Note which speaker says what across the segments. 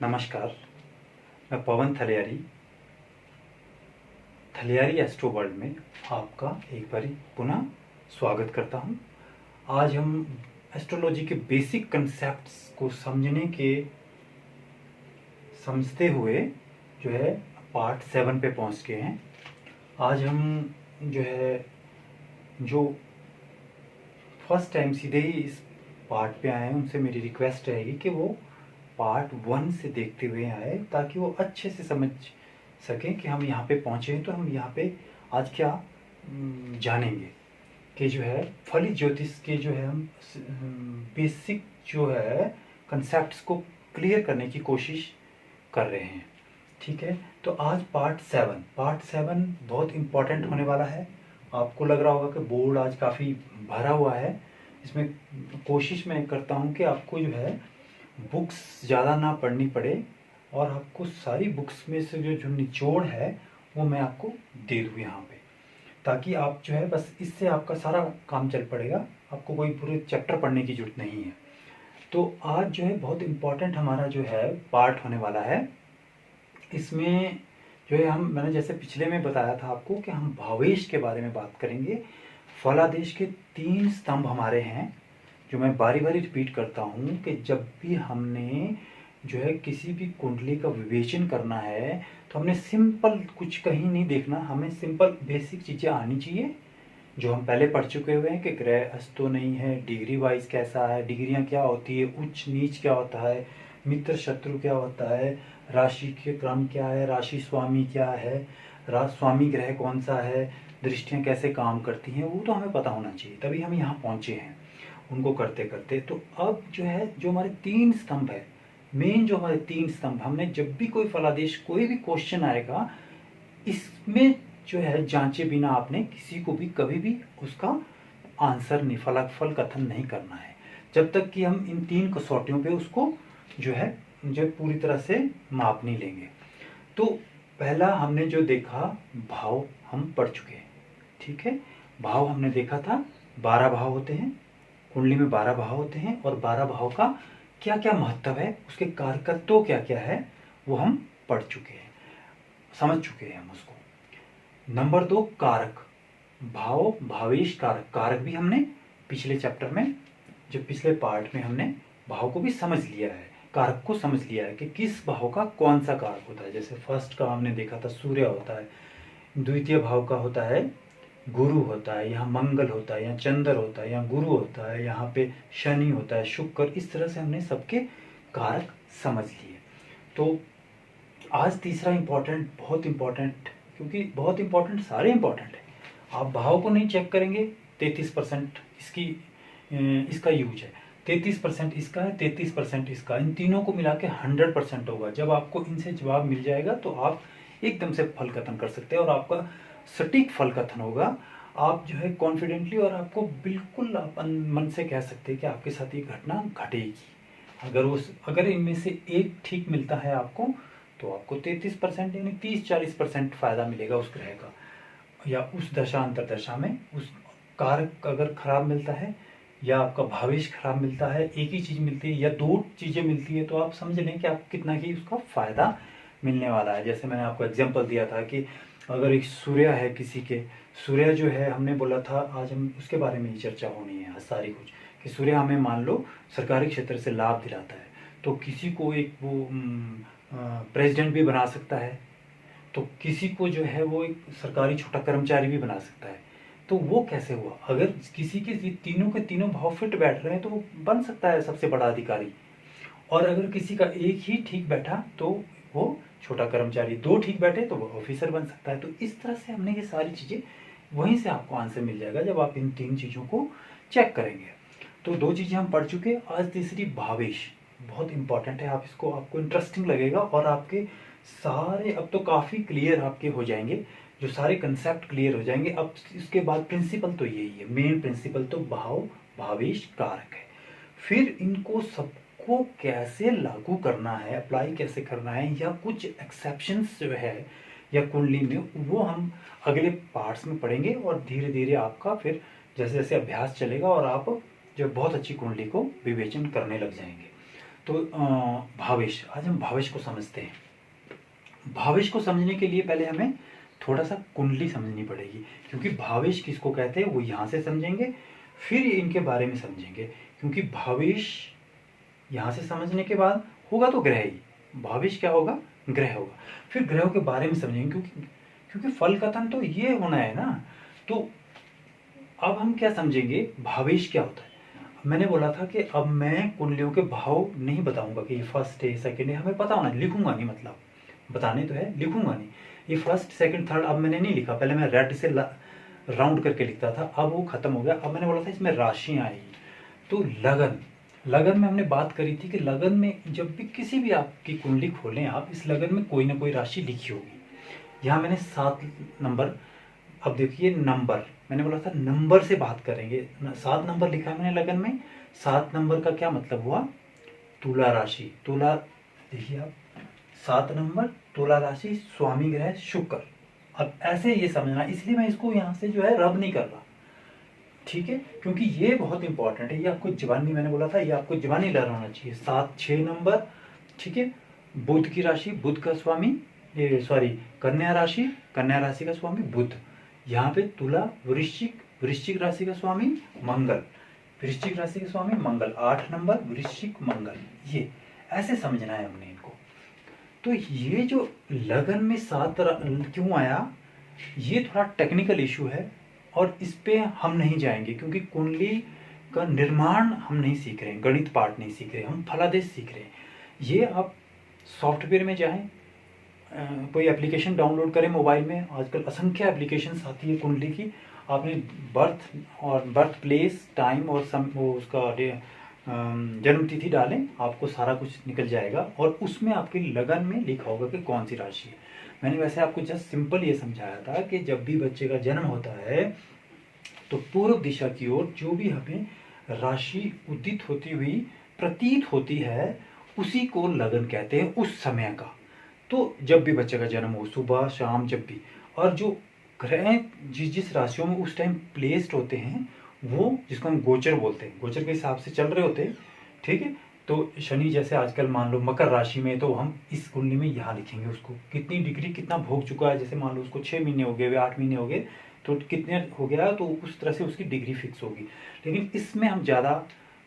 Speaker 1: नमस्कार। मैं पवन थलियारी थलियारी astro world में आपका एक बार पुनः स्वागत करता हूं। आज हम एस्ट्रोलॉजी के बेसिक कंसेप्ट्स को समझते हुए जो है पार्ट 7 पे पहुंच गए हैं। आज हम जो फर्स्ट टाइम सीधे ही इस पार्ट पे आए हैं उनसे मेरी रिक्वेस्ट रहेगी कि वो पार्ट 1 से देखते हुए आए, ताकि वो अच्छे से समझ सकें कि हम यहाँ पे पहुँचे हैं तो हम यहाँ पे आज क्या जानेंगे। कि जो है फलित ज्योतिष के जो है हम बेसिक जो है कंसेप्ट्स को क्लियर करने की कोशिश कर रहे हैं। ठीक है, तो आज पार्ट 7 बहुत इम्पोर्टेंट होने वाला है। आपको लग रहा होगा कि बोर्ड आज काफ़ी भरा हुआ है। इसमें कोशिश मैं करता हूँ कि आपको जो है बुक्स ज़्यादा ना पढ़नी पड़े और आपको सारी बुक्स में से जो निचोड़ है वो मैं आपको दे दूँ यहाँ पे, ताकि आप जो है बस इससे आपका सारा काम चल पड़ेगा। आपको कोई पूरे चैप्टर पढ़ने की ज़रूरत नहीं है। तो आज जो है बहुत इम्पोर्टेंट हमारा जो है पार्ट होने वाला है। इसमें जो है मैंने जैसे पिछले में बताया था आपको कि हम भावेश के बारे में बात करेंगे। फलादेश के 3 स्तंभ हमारे हैं, जो मैं बारी बारी रिपीट करता हूँ कि जब भी हमने जो है किसी भी कुंडली का विवेचन करना है तो हमने सिंपल कुछ कहीं नहीं देखना, हमें सिंपल बेसिक चीज़ें आनी चाहिए जो हम पहले पढ़ चुके हुए हैं कि ग्रह अस्तो नहीं है, डिग्री वाइज कैसा है, डिग्रियां क्या होती है, उच्च नीच क्या होता है, मित्र शत्रु क्या होता है, राशि के क्रम क्या है, राशि स्वामी क्या है, स्वामी ग्रह कौन सा है, दृष्टियां कैसे काम करती हैं, वो तो हमें पता होना चाहिए, तभी हम यहाँ पहुँचे हैं उनको करते करते। तो अब जो है जो हमारे 3 स्तंभ है, मेन जो हमारे 3 स्तंभ, हमने जब भी कोई फलादेश कोई भी क्वेश्चन आएगा इसमें जो है जांचे बिना आपने किसी को भी कभी भी उसका आंसर नहीं, फल कथन नहीं करना है, जब तक कि हम इन 3 कसौटियों पे उसको जो है पूरी तरह से माप नहीं लेंगे। तो पहला हमने जो देखा भाव हम पढ़ चुके हैं। ठीक है, भाव हमने देखा था 12 भाव होते हैं, कुंडली में 12 भाव होते हैं और 12 भाव का क्या क्या महत्व है, उसके कारकत्व क्या क्या है वो हम पढ़ चुके हैं, समझ चुके हैं हम उसको। नंबर 2 कारक, भाव भावेश कारक, कारक भी हमने पिछले चैप्टर में जो पिछले पार्ट में हमने भाव को भी समझ लिया है, कारक को समझ लिया है कि किस भाव का कौन सा कारक होता है। जैसे फर्स्ट का हमने देखा था सूर्य होता है, द्वितीय भाव का होता है गुरु होता है, यहाँ मंगल होता है, यहाँ चंद्र होता है, यहाँ गुरु होता है, यहाँ पे शनि होता है, शुक्र, इस तरह से हमने सबके कारक समझ लिए। तो आज तीसरा इम्पोर्टेंट, बहुत इम्पोर्टेंट, क्योंकि बहुत इम्पोर्टेंट, सारे इम्पोर्टेंट है। आप भाव को नहीं चेक करेंगे 33% इसका यूज है, 33% इसका है, 33% इसका, इन तीनों को मिला के 100% होगा। जब आपको इनसे जवाब मिल जाएगा तो आप एकदम से फल कथन कर सकते हैं और आपका सटीक फल कथन होगा। आप जो है कॉन्फिडेंटली और आपको बिल्कुल आप मन से कह सकते हैं कि आपके साथ ये घटना घटेगी। अगर इनमें से एक ठीक मिलता है आपको तो आपको 33% यानी 30-40% फायदा मिलेगा उस ग्रह का, या उस दशा अंतर दशा में उस कारक अगर खराब मिलता है या आपका भावेश खराब मिलता है, एक ही चीज़ मिलती है या 2 चीज़ें मिलती है, तो आप समझ लें कि आपको कितना ही उसका फायदा मिलने वाला है। जैसे मैंने आपको एग्जांपल दिया था कि अगर एक सूर्य है किसी के, सूर्य जो है हमने बोला था आज हम उसके बारे में ही चर्चा होनी है आज सारी कुछ, कि सूर्य हमें मान लो सरकारी क्षेत्र से लाभ दिलाता है, तो किसी को एक वो प्रेसिडेंट भी बना सकता है, तो किसी को जो है वो एक सरकारी छोटा कर्मचारी भी बना सकता है। तो वो कैसे हुआ, अगर किसी के तीनों के तीनों भाव फिट बैठ रहे हैं तो वो बन सकता है सबसे बड़ा अधिकारी, और अगर किसी का एक ही ठीक बैठा तो वो छोटा कर्मचारी, 2 ठीक बैठे तो वो ऑफिसर बन सकता है। तो इस तरह से हमने ये सारी चीज़ें, वहीं से आपको आंसर मिल जाएगा जब आप इन 3 चीज़ों को चेक करेंगे। तो 2 चीज़ें हम पढ़ चुके, आज तीसरी भावेश, बहुत इंपॉर्टेंट है। आप इसको, आपको इंटरेस्टिंग लगेगा और आपके सारे अब तो काफ़ी क्लियर आपके हो जाएंगे, जो सारे कंसेप्ट क्लियर हो जाएंगे। अब इसके बाद प्रिंसिपल तो यही है, मेन प्रिंसिपल तो भाव भावेश कारक है। फिर इनको सबको कैसे लागू करना है, अप्लाई कैसे करना है, या कुछ एक्सेप्शंस जो है या कुंडली में, वो हम अगले पार्ट्स में पढ़ेंगे और धीरे धीरे आपका फिर जैसे जैसे अभ्यास चलेगा और आप जो बहुत अच्छी कुंडली को विवेचन करने लग जाएंगे। तो भावेश, आज हम भावेश को समझते हैं। भावेश को समझने के लिए पहले हमें थोड़ा सा कुंडली समझनी पड़ेगी, क्योंकि भावेश किसको कहते हैं वो यहाँ से समझेंगे, फिर इनके बारे में समझेंगे। क्योंकि भावेश यहाँ से समझने के बाद होगा तो ग्रह ही, भावेश क्या होगा, ग्रह होगा, फिर ग्रहों के बारे में समझेंगे। क्योंकि फल कथन तो ये होना है ना। तो अब हम क्या समझेंगे, भावेश क्या होता है। मैंने बोला था कि अब मैं कुंडलियों के भाव नहीं बताऊंगा कि ये फर्स्ट है सेकंड है, हमें पता होना, लिखूंगा नहीं, मतलब बताने तो है, लिखूंगा नहीं। ये फर्स्ट सेकंड थर्ड अब मैंने नहीं लिखा, पहले मैं रेड से राउंड करके लिखता था, अब वो खत्म हो गया। अब मैंने बोला था इसमें राशियां आएगी। तो लगन में हमने बात करी थी कि लगन में जब भी किसी भी आपकी कुंडली खोलें आप, इस लगन में कोई ना कोई राशि लिखी होगी। यहाँ मैंने 7 नंबर, अब देखिए नंबर, मैंने बोला था नंबर से बात करेंगे, 7 नंबर लिखा है मैंने लगन में। 7 नंबर का क्या मतलब हुआ, तुला राशि, तुला, देखिए आप 7 नंबर तुला राशि, स्वामी ग्रह शुक्र। अब ऐसे ये समझना, इसलिए मैं इसको यहाँ से जो है रब नहीं कर रहा, ठीक है, क्योंकि ये बहुत इंपॉर्टेंट है, ये आपको जवानी, मैंने बोला था ये आपको जवानी लहरा होना चाहिए। 7 6 नंबर, ठीक है। बुध की राशि, बुध का स्वामी, ये सॉरी कन्या राशि, कन्या राशि का स्वामी बुध। यहाँ पे तुला, वृश्चिक, वृश्चिक राशि का स्वामी मंगल, वृश्चिक राशि का स्वामी मंगल। 8 नंबर वृश्चिक मंगल, ये ऐसे समझना है हमने इनको। तो ये जो लगन में 7 क्यों आया, ये थोड़ा टेक्निकल इशू है और इस पे हम नहीं जाएंगे, क्योंकि कुंडली का निर्माण हम नहीं सीख रहे हैं, गणित पाठ नहीं सीख रहे, हम फलादेश सीख रहे हैं। ये आप सॉफ्टवेयर में जाएं, कोई एप्लीकेशन डाउनलोड करें मोबाइल में, आजकल असंख्य एप्लीकेशन आती है कुंडली की। आपने बर्थ और बर्थ प्लेस टाइम और वो उसका जन्म तिथि डालें, आपको सारा कुछ निकल जाएगा और उसमें आपकी लगन में लिखा होगा कि कौन सी राशि है। मैंने वैसे आपको जस्ट सिंपल ये समझाया था कि जब भी बच्चे का जन्म होता है तो पूर्व दिशा की ओर जो भी हमें राशि उदित होती हुई प्रतीत होती है उसी को लगन कहते हैं, उस समय का। तो जब भी बच्चे का जन्म हो, सुबह शाम जब भी, और जो ग्रह जिस जिस राशियों में उस टाइम प्लेस्ड होते हैं वो, जिसको हम गोचर बोलते हैं, गोचर के हिसाब से चल रहे होते हैं, ठीक है। तो शनि जैसे आजकल मान लो मकर राशि में, तो हम इस कुंडली में यहाँ लिखेंगे उसको कितनी डिग्री कितना भोग चुका है। जैसे मान लो उसको 6 महीने हो गए, 8 महीने हो गए, तो कितने हो गया, तो उस तरह से उसकी डिग्री फिक्स होगी। लेकिन इसमें हम ज़्यादा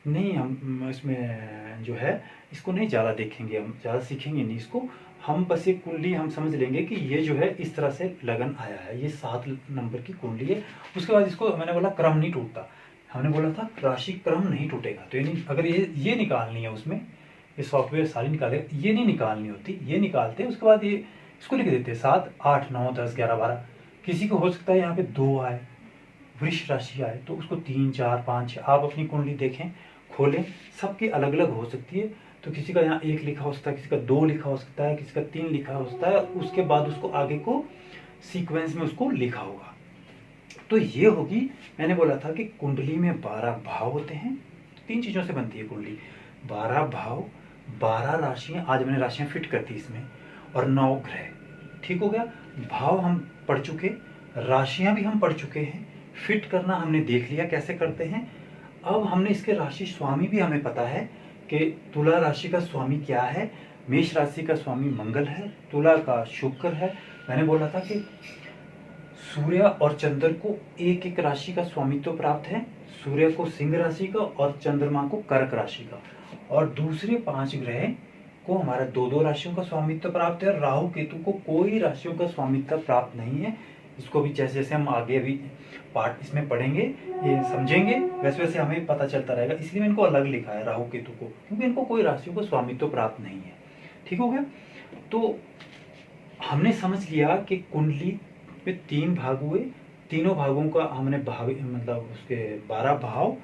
Speaker 1: नहीं, हम इसमें जो है इसको नहीं ज़्यादा देखेंगे, हम ज़्यादा सीखेंगे नहीं इसको। हम बस एक कुंडली हम समझ लेंगे कि ये जो है इस तरह से लगन आया है, ये 7 नंबर की कुंडली है। उसके बाद इसको मैंने बोला क्रम नहीं टूटता, हमने बोला था राशि क्रम नहीं टूटेगा। तो यानी अगर ये निकालनी है, उसमें ये सॉफ्टवेयर सारी निकाले, ये नहीं निकालनी होती, ये निकालते हैं उसके बाद ये इसको लिख देते हैं 7 8 9 10 11 12। किसी को हो सकता है यहाँ पे 2 आए, वृष राशि आए, तो उसको 3 4 5 6, आप अपनी कुंडली देखें, खोलें, सबकी अलग अलग हो सकती है। तो किसी का यहाँ 1 लिखा हो सकता है, किसी का 2 लिखा हो सकता है, किसी का 3 लिखा हो सकता है, उसके बाद उसको आगे को सीक्वेंस में उसको लिखा होगा। तो ये होगी, मैंने बोला था कि कुंडली में 12 भाव होते हैं, 3 चीज़ों से बनती है कुंडली, 12 भाव, 12 राशियाँ, आज मैंने राशियाँ फिट कर दी इसमें, और 9 ग्रह, ठीक हो गया। भाव हम पढ़ चुके, राशियाँ भी हम पढ़ चुके हैं, फिट करना हमने देख लिया कैसे करते हैं। अब हमने इसके राशि स्वामी भी हमें पता है कि तुला राशि का स्वामी क्या है, मेष राशि का स्वामी मंगल है, तुला का शुक्र है। मैंने बोला था कि सूर्य और चंद्र को एक एक राशि का स्वामित्व प्राप्त है, सूर्य को सिंह राशि का और चंद्रमा को कर्क राशि का, और दूसरे 5 ग्रह को हमारा 2-2 राशियों का स्वामित्व प्राप्त है। राहु केतु को कोई राशियों का स्वामित्व प्राप्त नहीं है। इसको भी जैसे जैसे हम आगे अभी पार्ट इसमें पढ़ेंगे, ये समझेंगे, वैसे वैसे हमें पता चलता रहेगा। इसलिए मैंने इनको अलग लिखा है राहु केतु को, क्योंकि इनको कोई राशियों का स्वामित्व प्राप्त नहीं है, ठीक हो गया। तो हमने समझ लिया कि कुंडली में 3 भाग हुए, तीनों भागों का हमने भाग मतलब उसके 12 भाव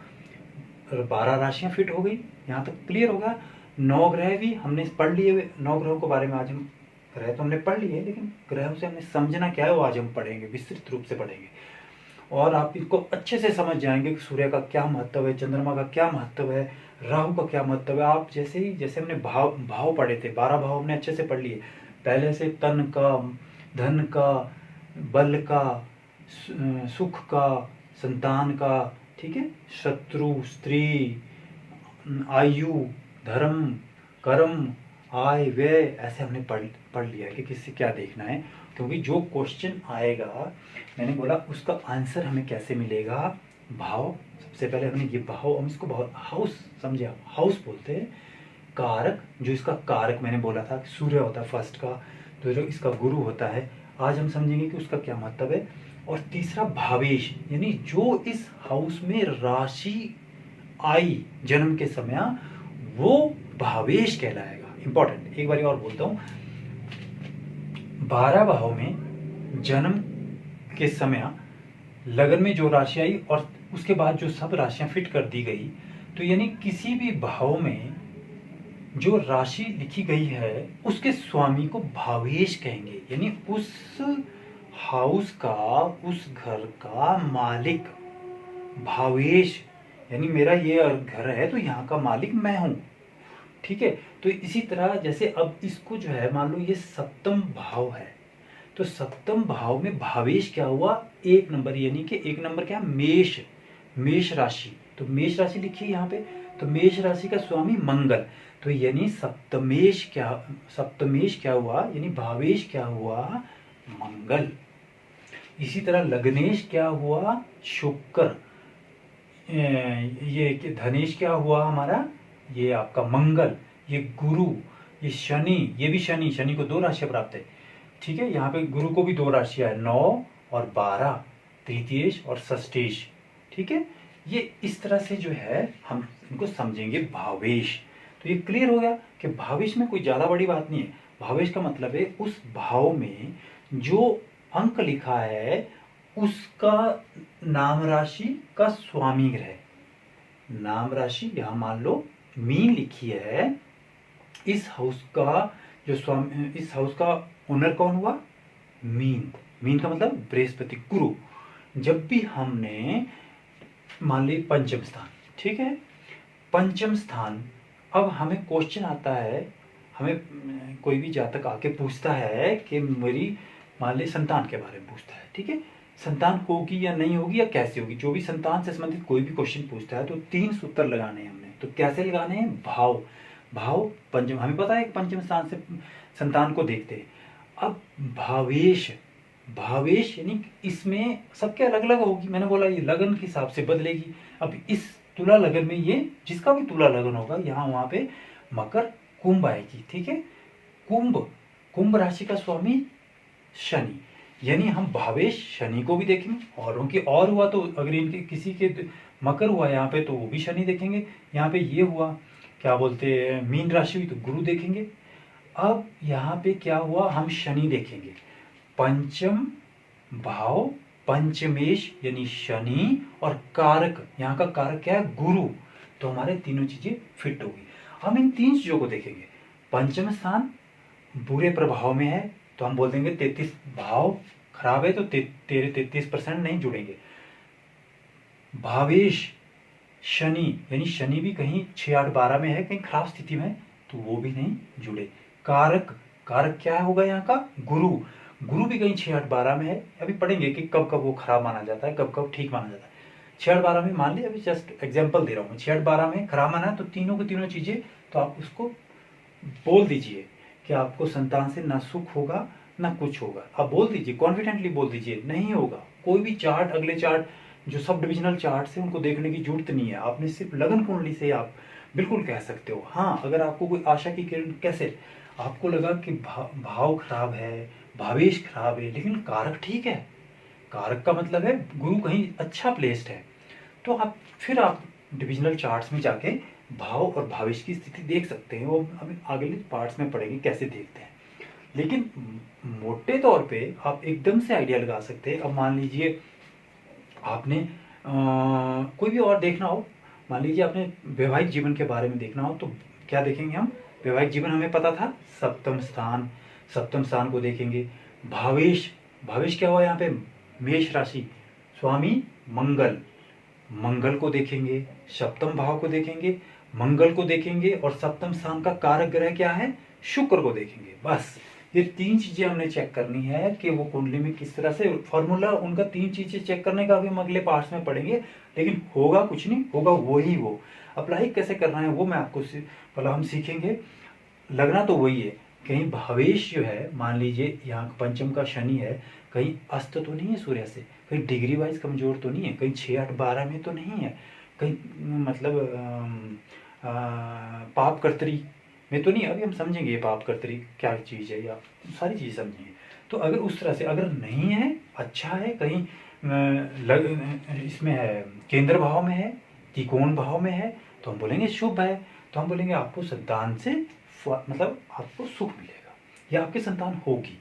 Speaker 1: और 12 राशियां फिट हो गई, यहाँ तक क्लियर होगा। 9 ग्रह भी हमने पढ़ लिए, 9 ग्रहों के बारे में आज हम, ग्रह तो हमने पढ़ लिए, लेकिन ग्रहों से हमने समझना क्या है वो आज हम पढ़ेंगे, विस्तृत रूप से पढ़ेंगे, और आप इसको अच्छे से समझ जाएंगे कि सूर्य का क्या महत्व है, चंद्रमा का क्या महत्व है, राहु का क्या महत्व है। आप जैसे ही जैसे हमने भाव पढ़े थे, 12 भाव हमने अच्छे से पढ़ लिए, पहले से तन का, धन का, बल का, सुख का, संतान का, ठीक है, शत्रु, स्त्री, आयु, धर्म, कर्म, आय, व्यय, ऐसे हमने पढ़ पढ़ लिया कि किससे क्या देखना है। क्योंकि जो क्वेश्चन आएगा, मैंने बोला उसका आंसर हमें कैसे मिलेगा, भाव। सबसे पहले हमने ये भाव, हम इसको भाव हाउस समझे, हाउस बोलते हैं। कारक, जो इसका कारक मैंने बोला था सूर्य होता है फर्स्ट का, तो जो इसका गुरु होता है, आज हम समझेंगे कि उसका क्या मतलब है। और तीसरा भावेश, यानी जो इस हाउस में राशि आई जन्म के समय, वो भावेश कहलाएगा। इंपॉर्टेंट, एक बार और बोलता हूँ, 12 भाव में जन्म के समय लगन में जो राशि आई और उसके बाद जो सब राशियां फिट कर दी गई, तो यानी किसी भी भाव में जो राशि लिखी गई है उसके स्वामी को भावेश कहेंगे। यानी उस हाउस का, उस घर का मालिक भावेश, यानी मेरा ये घर है तो यहाँ का मालिक मैं हूं। ठीक है, तो इसी तरह जैसे अब इसको जो है, मान लो ये सप्तम भाव है, तो सप्तम भाव में भावेश क्या हुआ, 1 नंबर, यानी कि 1 नंबर क्या, मेष, मेष राशि। तो मेष राशि लिखिए यहाँ पे, तो मेष राशि का स्वामी मंगल, तो यानी सप्तमेश क्या हुआ, यानी भावेश क्या हुआ, मंगल। इसी तरह लग्नेश क्या हुआ, शुक्र। ये धनेश क्या हुआ हमारा, ये आपका मंगल। ये गुरु, ये शनि, ये भी शनि, शनि को 2 राशियां प्राप्त है। ठीक है, यहाँ पे गुरु को भी 2 राशियां है, 9 और 12, तृतीयेश और षष्ठेश। ठीक है, ये इस तरह से जो है हम इनको समझेंगे भावेश। तो ये क्लियर हो गया कि भावेश में कोई ज्यादा बड़ी बात नहीं है। भावेश का मतलब है उस भाव में जो अंक लिखा है उसका नाम राशि का स्वामी ग्रह। नाम राशि यहां मान लो मीन लिखी है, इस हाउस का जो स्वामी, इस हाउस का ओनर कौन हुआ, मीन। मीन का मतलब बृहस्पति, गुरु। जब भी हमने मान ली पंचम स्थान, ठीक है, पंचम स्थान, अब हमें क्वेश्चन आता है, हमें कोई भी जातक आके पूछता है कि मेरी मान ली संतान के बारे में पूछता है, ठीक है, संतान होगी या नहीं होगी या कैसे होगी, जो भी संतान से संबंधित कोई भी क्वेश्चन पूछता है तो 3 सूत्र लगाने हैं हमने। तो कैसे लगाने हैं, भाव, भाव पंचम, हमें पता है पंचम स्थान से संतान को देखते हैं। अब भावेश, भावेश यानी इसमें सबके अलग अलग होगी, मैंने बोला ये लगन के हिसाब से बदलेगी। अब इस तुला लगन में ये जिसका भी तुला लगन होगा, यहाँ वहां पे मकर कुंभ आएगी। ठीक है, कुंभ, कुंभ राशि का स्वामी शनि, यानी हम भावेश शनि को भी देखेंगे, औरों की और हुआ तो अगर इनके किसी के मकर हुआ यहाँ पे तो वो भी शनि देखेंगे, यहाँ पे ये हुआ क्या बोलते हैं मीन राशि हुई तो गुरु देखेंगे। अब यहाँ पे क्या हुआ, हम शनि देखेंगे, पंचम भाव पंचमेश यानी शनि, और कारक, यहाँ का कारक क्या है, गुरु। तो हमारे तीनों चीजें फिट होगी। हम इन 3 चीजों को देखेंगे। पंचम स्थान बुरे प्रभाव में है तो हम बोल देंगे 33 भाव खराब है तो तेरे 33% नहीं जुड़ेंगे। भावेश शनि, यानी शनि भी कहीं 6, 8, 12 में है, कहीं खराब स्थिति में है तो वो भी नहीं जुड़े। कारक, कारक क्या होगा यहाँ का, गुरु, गुरु भी कहीं 6, 8, 12 में है। अभी पढ़ेंगे कि कब कब वो खराब माना जाता है, कब कब ठीक माना जाता है। 6, 8, 12 में मान लिया, अभी जस्ट एग्जाम्पल दे रहा हूँ, 6, 8, 12 में खराब माना है तो तीनों की तीनों चीजें, तो आप उसको बोल दीजिए कि आपको संतान से ना सुख होगा ना कुछ होगा। आप बोल दीजिए, कॉन्फिडेंटली बोल दीजिए, नहीं होगा। कोई भी चार्ट, अगले चार्ट जो सब डिविजनल चार्ट से उनको देखने की जरूरत नहीं है, आपने सिर्फ लगन कुंडली से आप बिल्कुल कह सकते हो। हाँ, अगर आपको कोई आशा की किरण, कैसे आपको लगा कि भाव खराब है, भावेश खराब है, लेकिन कारक ठीक है, कारक का मतलब है गुरु कहीं अच्छा प्लेस्ड है, तो आप फिर आप डिविजनल चार्ट्स में जाके भाव और भावेश की स्थिति देख सकते हैं। वो हम आगे पार्ट्स में पढ़ेंगे कैसे देखते हैं, लेकिन मोटे तौर पे आप एकदम से आइडिया लगा सकते हैं। अब मान लीजिए आपने कोई भी और देखना हो, मान लीजिए आपने वैवाहिक जीवन के बारे में देखना हो, तो क्या देखेंगे हम, वैवाहिक जीवन हमें पता था सप्तम स्थान, सप्तम स्थान को देखेंगे। भावेश, भावेश क्या हुआ यहाँ पे, मेष राशि, स्वामी मंगल, मंगल को देखेंगे, सप्तम भाव को देखेंगे, मंगल को देखेंगे, और सप्तम स्थान का कारक ग्रह क्या है, शुक्र को देखेंगे। बस ये 3 चीजें हमने चेक करनी है कि वो कुंडली में किस तरह से फॉर्मूला उनका 3 चीजें चेक करने का भी हम अगले पार्ट्स में पढ़ेंगे, लेकिन होगा कुछ नहीं, होगा वही वो। अप्लाई कैसे करना है वो मैं आपको मतलब हम सीखेंगे। लगना तो वही है। कहीं भावेश जो है, मान लीजिए यहाँ पंचम का शनि है, कहीं अस्त तो नहीं है सूर्य से, कहीं डिग्री वाइज कमजोर तो नहीं है, कहीं 6 8 12 में तो नहीं है, कहीं मतलब पाप कर्तरी में तो नहीं है। अभी हम समझेंगे ये पाप कर्तरी क्या चीज़ है, या सारी चीज़ समझेंगे। तो अगर उस तरह से अगर नहीं है, अच्छा है, कहीं इसमें है, केंद्र भाव में है, त्रिकोण भाव में है, तो हम बोलेंगे शुभ है। तो हम बोलेंगे आपको संतान से मतलब आपको सुख मिलेगा, या आपकी संतान होगी।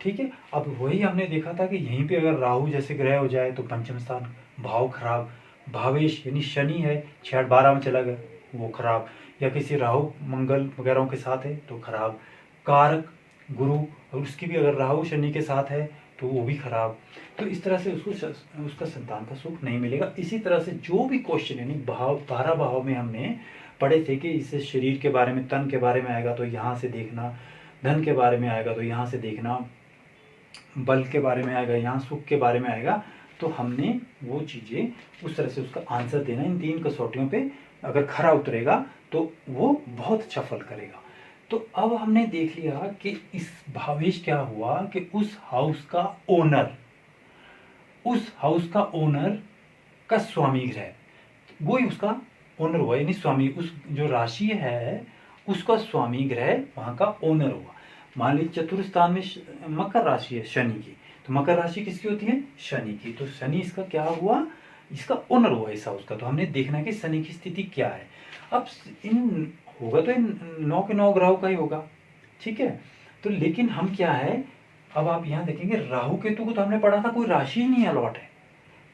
Speaker 1: ठीक है। अब वही हमने देखा था कि यहीं पे अगर राहु जैसे ग्रह हो जाए तो पंचम स्थान भाव खराब, भावेश यानी शनि है 6 8 12 में चला गया, वो खराब, या किसी राहु मंगल वगैरह के साथ है तो खराब, कारक गुरु और उसकी भी अगर राहु शनि के साथ है तो वो भी खराब। तो इस तरह से उसका संतान का सुख नहीं मिलेगा। इसी तरह से जो भी क्वेश्चन यानी भाव 12 भाव में हमने पढ़े थे कि इससे शरीर के बारे में, तन के बारे में आएगा तो यहाँ से देखना, धन के बारे में आएगा तो यहाँ से देखना, बल के बारे में आएगा, यहाँ सुख के बारे में आएगा, तो हमने वो चीज़ें उस तरह से उसका आंसर देना। इन 3 कसौटियों पे अगर खरा उतरेगा तो वो बहुत अच्छा फल करेगा। तो अब हमने देख लिया कि इस भावेश क्या हुआ कि उस हाउस का ओनर का स्वामी ग्रह, वो ही उसका ओनर हुआ, यानी स्वामी, उस जो राशि है उसका स्वामी ग्रह वहां का ओनर हुआ। मान लीजिए चतुर्थ स्थान में मकर राशि है शनि की, तो मकर राशि किसकी होती है? शनि की। तो शनि इसका क्या हुआ? इसका ओनर हुआ इस हाउस का। तो हमने देखना है कि शनि की स्थिति क्या है। अब इन होगा तो इन 9 के 9 ग्रहों का ही होगा, ठीक है। तो लेकिन हम क्या है, अब आप यहाँ देखेंगे राहु केतु को तो हमने पढ़ा था कोई राशि ही नहीं अलॉट है,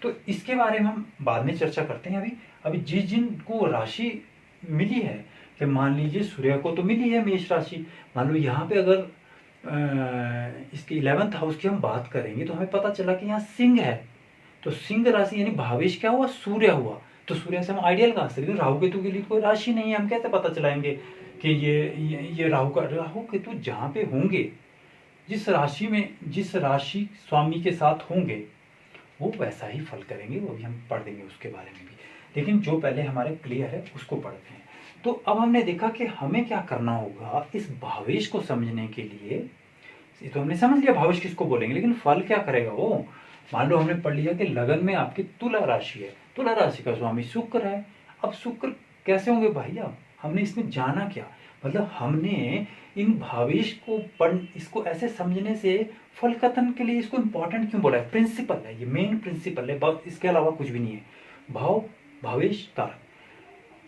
Speaker 1: तो इसके बारे में हम बाद में चर्चा करते हैं। अभी जिस जिनको राशि मिली है, कि मान लीजिए सूर्य को तो मिली है मेष राशि, मान लो यहाँ पे अगर इसके 11th हाउस की हम बात करेंगे तो हमें पता चला कि यहाँ सिंह है, तो सिंह राशि यानी भावेश क्या हुआ? सूर्य हुआ। तो सूर्य से हम आइडियल कहा सकते, राहु केतु के लिए कोई राशि नहीं है, हम कैसे पता चलाएंगे कि ये राहु केतु जहाँ पे होंगे, जिस राशि स्वामी के साथ होंगे वो वैसा ही फल करेंगे। वो भी हम पढ़ देंगे उसके बारे में भी, लेकिन जो पहले हमारे क्लियर है उसको पढ़ते हैं। तो अब हमने देखा कि हमें क्या करना होगा इस भावेश को समझने के लिए। ये तो हमने समझ लिया भावेश किसको बोलेंगे, लेकिन फल क्या करेगा वो। मान लो हमने पढ़ लिया कि लगन में आपकी तुला राशि है, तुला राशि का स्वामी शुक्र है। अब शुक्र कैसे होंगे भैया, हमने इसमें जाना क्या, मतलब हमने इन भावेश को इसको ऐसे समझने से फल कथन के लिए इसको इंपॉर्टेंट क्यों बोला है? प्रिंसिपल है, ये मेन प्रिंसिपल है, बस इसके अलावा कुछ भी नहीं है। भाव, भावेश, कारक।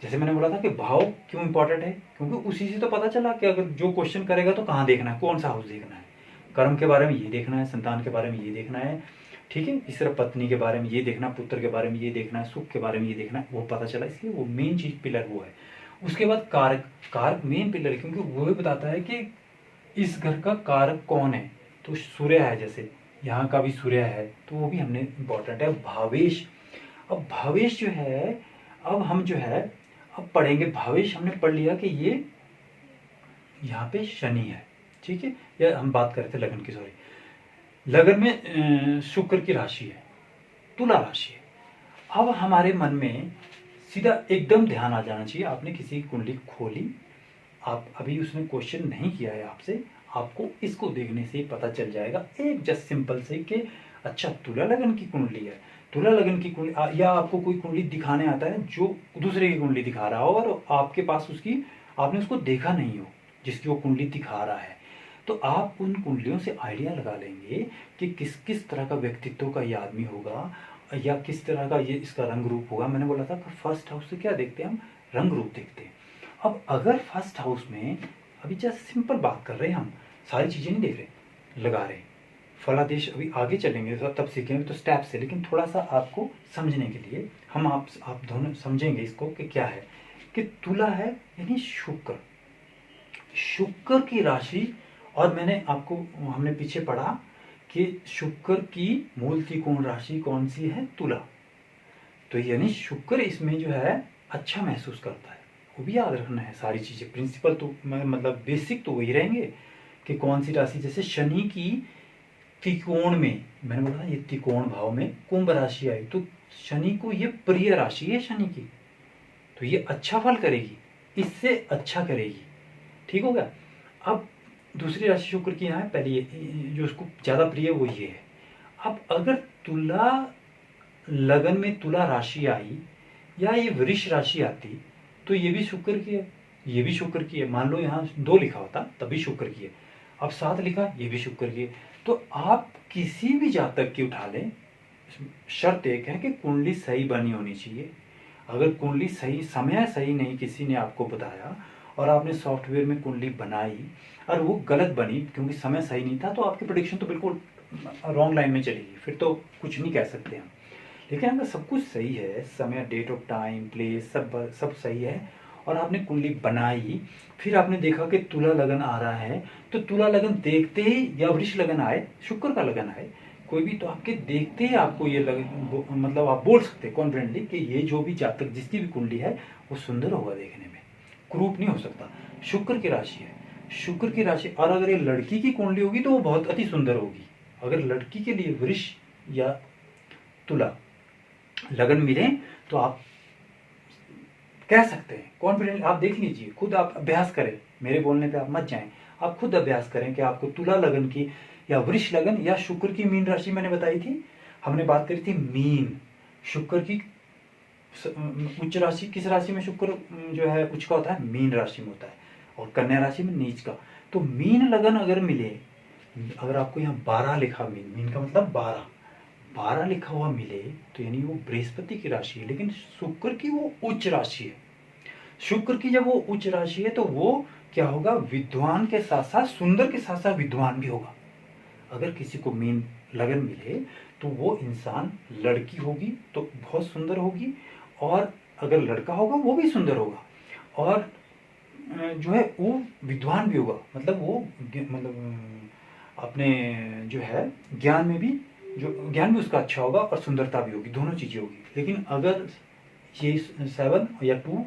Speaker 1: जैसे मैंने बोला था कि भाव क्यों इंपॉर्टेंट है, क्योंकि उसी से तो पता चला कि अगर जो क्वेश्चन करेगा तो कहाँ देखना है, कौन सा हाउस देखना है। कर्म के बारे में ये देखना है, संतान के बारे में ये देखना है, ठीक है। इस तरह पत्नी के बारे में ये देखना, पुत्र के बारे में ये देखना है, सुख के बारे में ये देखना है, वो पता चला। इसलिए वो मेन चीज पिलर वो है। उसके बाद कारक, कारक मेन पिलर है, क्योंकि वो भी बताता है कि इस घर का कारक कौन है। तो सूर्य है, जैसे यहाँ का भी सूर्य है, तो वो भी हमने इंपॉर्टेंट है। भावेश, अब भावेश जो है, अब हम जो है अब पढ़ेंगे भावेश। हमने पढ़ लिया कि ये यहाँ पे शनि है, ठीक है। या हम बात कर रहे थे लगन की, सॉरी, लगन में शुक्र की राशि है, तुला राशि है। अब हमारे मन में सीधा एकदम ध्यान आ जाना चाहिए, आपने किसी की कुंडली खोली, आप अभी उसने क्वेश्चन नहीं किया है आपसे, आपको इसको देखने से ही पता चल जाएगा एक जस्ट सिंपल से कि अच्छा तुला लगन की कुंडली है। तुला लगन की कुंडली, या आपको कोई कुंडली दिखाने आता है जो दूसरे की कुंडली दिखा रहा हो और आपके पास उसकी, आपने उसको देखा नहीं हो जिसकी वो कुंडली दिखा रहा है, तो आप उन कुंडलियों से आइडिया लगा लेंगे कि किस किस तरह का व्यक्तित्व का ये आदमी होगा, या किस तरह का ये इसका रंग रूप होगा। मैंने बोला था कि फर्स्ट हाउस से क्या देखते हैं हम? रंग रूप देखते हैं। अब अगर फर्स्ट हाउस में, अभी जस्ट सिंपल बात कर रहे हैं हम, सारी चीज़ें नहीं देख रहे, लगा रहे हैं। फलादेश अभी आगे चलेंगे तब सीखेंगे तो स्टेप से, लेकिन थोड़ा सा आपको समझने के लिए हम आप दोनों समझेंगे इसको कि क्या है। कि तुला है यानी शुक्र, शुक्र की राशि। और मैंने आपको, हमने पीछे पढ़ा कि शुक्र की मूल त्रिकोण राशि कौन सी है? तुला। तो यानी शुक्र इसमें जो है अच्छा महसूस करता है, वो भी याद रखना है। सारी चीजें प्रिंसिपल तो मतलब बेसिक तो वही रहेंगे कि कौन सी राशि, जैसे शनि की त्रिकोण में, मैंने बोला ये त्रिकोण भाव में कुंभ राशि आई, तो शनि को ये प्रिय राशि है शनि की, तो ये अच्छा फल करेगी, इससे अच्छा करेगी, ठीक हो गया। अब दूसरी राशि शुक्र की यहाँ है, पहले जो उसको ज़्यादा प्रिय वो ये है। अब अगर तुला लगन में तुला राशि आई या ये वृष राशि आती तो ये भी शुक्र की है, ये भी शुक्र की है। मान लो यहाँ 2 लिखा होता तभी शुक्र की है, अब 7 लिखा, ये भी शुक्र की है। तो आप किसी भी जातक की उठा लें, शर्त एक है कि कुंडली सही बनी होनी चाहिए। अगर कुंडली सही, समय सही नहीं किसी ने आपको बताया और आपने सॉफ्टवेयर में कुंडली बनाई और वो गलत बनी क्योंकि समय सही नहीं था, तो आपकी प्रेडिक्शन तो बिल्कुल रॉन्ग लाइन में चलेगी, फिर तो कुछ नहीं कह सकते हम। लेकिन अगर सब कुछ सही है, समय, डेट ऑफ टाइम, प्लेस, सब सही है और आपने कुंडली बनाई, फिर आपने देखा कि तुला लगन आ रहा है, तो तुला लगन देखते ही या वृष लगन आए, शुक्र का लगन आए, कोई भी, तो आपके देखते ही आपको ये मतलब आप बोल सकते हैं कॉन्फिडेंटली कि ये जो भी जातक जिसकी भी कुंडली है वो सुंदर होगा देखने में, क्रूप नहीं हो सकता। शुक्र की राशि है, शुक्र की राशि, और अगर ये लड़की की कुंडली होगी तो वो बहुत अति सुंदर होगी। अगर लड़की के लिए वृष या तुला लगन मिले तो आप कह सकते हैं कॉन्फिडेंट, आप देख लीजिए खुद, आप अभ्यास करें, मेरे बोलने पे आप मत जाएं, आप खुद अभ्यास करें कि आपको तुला लगन की या वृष लगन या शुक्र की मीन राशि मैंने बताई थी, हमने बात करी थी मीन, शुक्र की उच्च राशि, किस राशि में शुक्र जो है उच्च का होता है, मीन राशि में होता है, और कन्या राशि में नीच का। तो मीन लगन अगर मिले, अगर आपको यहाँ 12 लिखा, मीन, मीन का मतलब 12 लिखा हुआ मिले तो यानी वो बृहस्पति की राशि है, लेकिन शुक्र की वो उच्च राशि है। शुक्र की जब वो उच्च राशि है तो वो क्या होगा, विद्वान के साथ साथ, सुंदर के साथ साथ विद्वान भी होगा। अगर किसी को मीन लगन मिले तो वो इंसान, लड़की होगी तो बहुत सुंदर होगी, और अगर लड़का होगा वो भी सुंदर होगा, और जो है वो विद्वान भी होगा, मतलब वो अपने जो है ज्ञान में भी, जो ज्ञान भी उसका अच्छा होगा और सुंदरता भी होगी, दोनों चीजें होगी। लेकिन अगर ये 7 या 2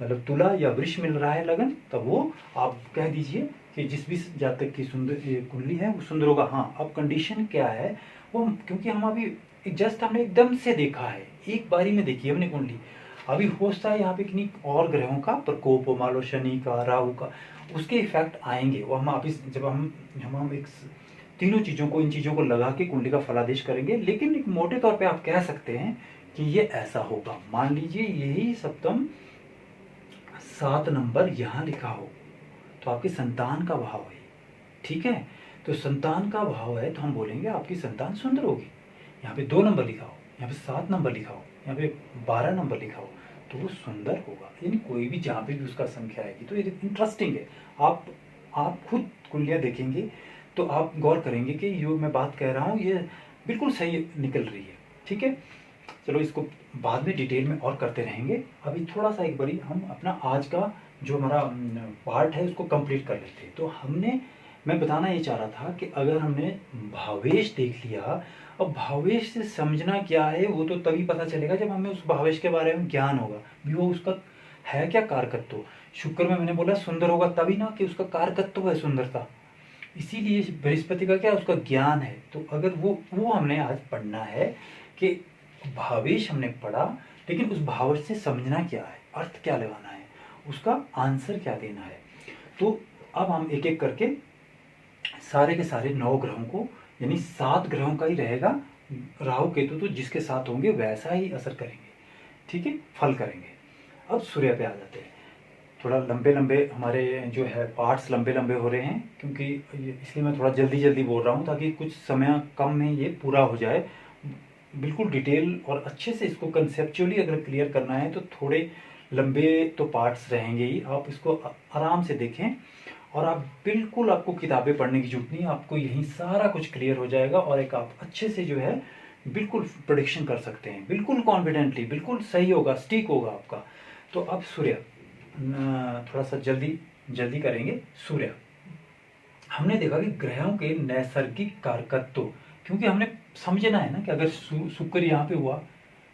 Speaker 1: मतलब तुला या वृष मिल रहा है लगन, तब वो आप कह दीजिए कि जिस भी जातक की सुंदर कुंडली है वो सुंदर होगा। हाँ, अब कंडीशन क्या है वो, क्योंकि हम अभी जस्ट हमने एकदम से देखा है, एक बारी में देखी है हमने कुंडली, अभी हो सकता है यहाँ पे किन्हीं और ग्रहों का प्रकोप हो, मान लो शनि का, राहु का, उसके इफेक्ट आएंगे, वो हम अभी जब हम एक तीनों चीजों को, इन चीजों को लगा के कुंडली का फलादेश करेंगे। लेकिन एक मोटे तौर पे आप कह सकते हैं कि ये ऐसा होगा। मान लीजिए यही सप्तम 7 नंबर यहाँ लिखा हो तो आपकी संतान का भाव है, ठीक है, तो संतान का भाव है तो हम बोलेंगे आपकी संतान सुंदर होगी। यहाँ पे 2 नंबर लिखा हो, यहाँ पे 7 नंबर लिखा हो, यहाँ पे 12 नंबर लिखा हो, तो वो सुंदर होगा। यानी कोई भी जहाँ पे भी उसका संख्या आएगी तो ये इंटरेस्टिंग है। आप खुद कुंडलियाँ देखेंगे तो आप गौर करेंगे कि जो मैं बात कह रहा हूँ ये बिल्कुल सही निकल रही है, ठीक है। चलो इसको बाद में डिटेल में और करते रहेंगे, अभी थोड़ा सा एक बारी हम अपना आज का जो हमारा पार्ट है उसको कंप्लीट कर लेते हैं। तो मैं बताना ये चाह रहा था कि अगर हमने भावेश देख लिया, अब भावेश से समझना क्या है वो तो तभी पता चलेगा जब हमें उस भावेश के बारे में ज्ञान होगा, भी वो उसका है क्या कारकत्व। शुक्र में मैंने बोला सुंदर होगा तभी ना कि उसका कारकत्व है सुंदरता, इसीलिए बृहस्पति का क्या, उसका ज्ञान है। तो अगर वो हमने आज पढ़ना है कि भावेश हमने पढ़ा, लेकिन उस भावेश से समझना क्या है, अर्थ क्या लगाना है, उसका आंसर क्या देना है। तो अब हम एक एक करके सारे के सारे 9 ग्रहों को, यानी 7 ग्रहों का ही रहेगा, राहु केतु तो जिसके साथ होंगे वैसा ही असर करेंगे, ठीक है, फल करेंगे। अब सूर्य पे आ जाते हैं। थोड़ा लंबे लंबे हमारे जो है पार्ट्स लंबे लंबे हो रहे हैं, क्योंकि इसलिए मैं थोड़ा जल्दी जल्दी बोल रहा हूँ ताकि कुछ समय कम में ये पूरा हो जाए। बिल्कुल डिटेल और अच्छे से इसको कंसेप्चुअली अगर क्लियर करना है तो थोड़े लंबे तो पार्ट्स रहेंगे ही, आप इसको आराम से देखें, और आप बिल्कुल, आपको किताबें पढ़ने की जरूरत नहीं, आपको यहीं सारा कुछ क्लियर हो जाएगा और एक आप अच्छे से जो है बिल्कुल प्रेडिक्शन कर सकते हैं, बिल्कुल कॉन्फिडेंटली, बिल्कुल सही होगा, स्टिक होगा आपका। तो अब सूर्य, थोड़ा सा जल्दी जल्दी करेंगे। सूर्य, हमने देखा कि ग्रहों के नैसर्गिक कारकत्व, क्योंकि हमने समझना है ना कि अगर शुक्र यहाँ पे हुआ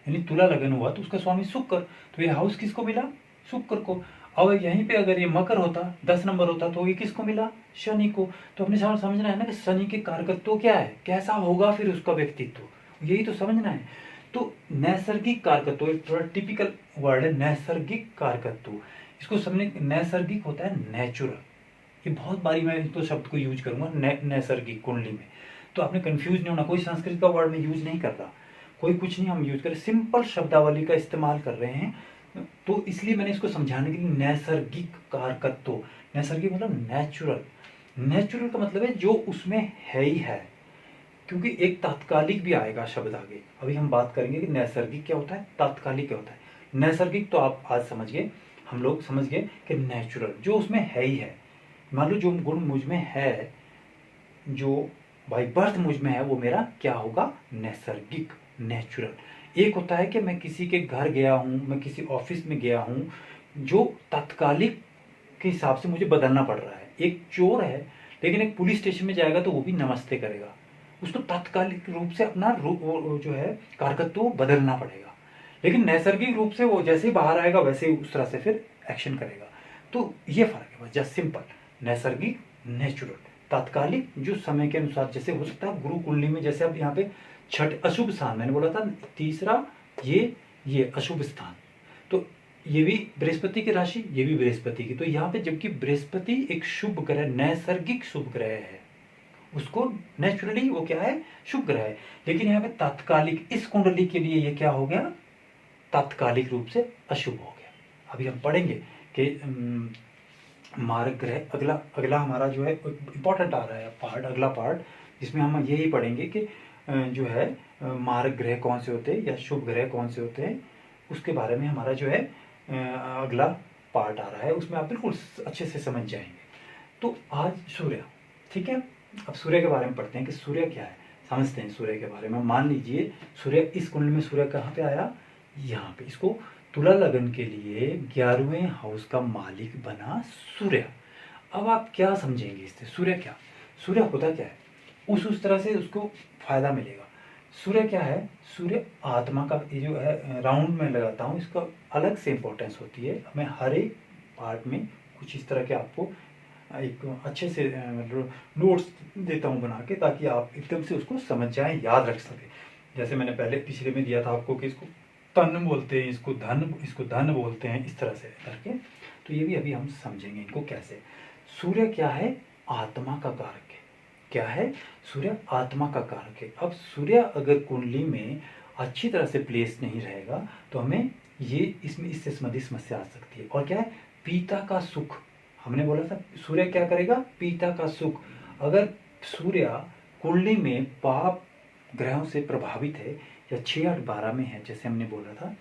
Speaker 1: यानी तुला लगन हुआ तो उसका स्वामी शुक्र, तो ये हाउस किसको मिला, शुक्र को। और यहीं पे अगर ये मकर होता, 10 नंबर होता, तो ये किसको मिला, शनि को। तो अपने समझना है ना कि शनि के कारकत्व क्या है, कैसा होगा फिर उसका व्यक्तित्व, यही तो समझना है। तो नैसर्गिक कारकत्व थोड़ा टिपिकल वर्ड है, नैसर्गिक कारकत्व, इसको समझने, नैसर्गिक होता है नेचुरल, ये बहुत बारी मैं तो शब्द को यूज करूंगा नैसर्गिक कुंडली में, तो आपने कंफ्यूज नहीं होना। कोई संस्कृत का वर्ड में यूज नहीं कर रहा, कोई कुछ नहीं, हम यूज कर सिंपल शब्दावली का इस्तेमाल कर रहे हैं। तो इसलिए मैंने इसको समझाने के लिए नैसर्गिक कारकत्व, नैसर्गिक मतलब नेचुरल, नेचुरल का मतलब है जो उसमें है ही है, क्योंकि एक तात्कालिक भी आएगा शब्द आगे। अभी हम बात करेंगे कि नैसर्गिक क्या होता है, तात्कालिक क्या होता है। नैसर्गिक तो आप आज समझ गए, हम लोग समझ गए कि नेचुरल जो उसमें है ही है। मान लो जो गुण मुझ में है, जो बाई बर्थ मुझ में है, वो मेरा क्या होगा, नैसर्गिक, नेचुरल। एक होता है कि मैं किसी के घर गया हूँ, मैं किसी ऑफिस में गया हूँ, जो तात्कालिक के हिसाब से मुझे बदलना पड़ रहा है। एक चोर है लेकिन एक पुलिस स्टेशन में जाएगा तो वो भी नमस्ते करेगा, उसको तात्कालिक रूप से अपना रूप वो जो है कारकत्व तो बदलना पड़ेगा। लेकिन नैसर्गिक रूप से वो जैसे ही बाहर आएगा वैसे ही उस तरह से फिर एक्शन करेगा। तो ये फर्क है बस, जस्ट सिंपल। नैसर्गिक, नेचुरल, तात्कालिक जो समय के अनुसार, जैसे हो सकता है गुरु कुंडली में, जैसे अब यहाँ पे छठ अशुभ स्थान मैंने बोला था, तीसरा ये अशुभ स्थान, तो ये भी बृहस्पति की राशि, ये भी बृहस्पति की, तो यहाँ पे जबकि बृहस्पति एक शुभ ग्रह, नैसर्गिक शुभ ग्रह है, उसको नेचुरली वो क्या है, शुभ ग्रह है। लेकिन यहाँ पे तात्कालिक इस कुंडली के लिए ये क्या हो गया, तात्कालिक रूप से अशुभ हो गया। अभी हम पढ़ेंगे कि मारक ग्रह, अगला हमारा जो है इंपॉर्टेंट आ रहा है पार्ट, अगला पार्ट जिसमें हम यही पढ़ेंगे कि जो है मारक ग्रह कौन से होते हैं या शुभ ग्रह कौन से होते हैं, उसके बारे में हमारा जो है अगला पार्ट आ रहा है, उसमें आप बिल्कुल अच्छे से समझ जाएंगे। तो आज सूर्य, ठीक है, अब सूर्य के बारे में पढ़ते हैं कि सूर्य क्या है, समझते हैं सूर्य के बारे में। मान लीजिए सूर्य, इस कुंडली में सूर्य कहाँ पे आया, यहाँ पे। इसको तुला लगन के लिए 11वें हाउस का मालिक बना सूर्य। अब आप क्या समझेंगे इससे, सूर्य क्या, सूर्य होता क्या है, उस तरह से उसको फायदा मिलेगा। सूर्य क्या है, सूर्य आत्मा का, ये जो है राउंड में लगाता हूँ, इसका अलग से इंपॉर्टेंस होती है। मैं हर एक पार्ट में कुछ इस तरह के आपको एक अच्छे से मतलब नोट्स देता हूँ बना के, ताकि आप एकदम से उसको समझ जाएं, याद रख सकें। जैसे मैंने पहले पिछले में दिया था आपको कि इसको तन बोलते हैं, इसको धन बोलते हैं, इस तरह से करके। तो ये भी अभी हम समझेंगे इनको कैसे। सूर्य क्या है, आत्मा का कारक है। क्या है, सूर्य आत्मा का कारक है। अब सूर्य अगर कुंडली में अच्छी तरह से प्लेस नहीं रहेगा तो हमें ये इससे संबंधित समस्या आ सकती है। और क्या है, पिता का सुख, हमने बोला था सूर्य क्या करेगा, पिता का सुख। अगर सूर्य कुंडली में पाप ग्रहों से प्रभावित है या 6, 8, 12 में है जैसे हमने बोला था,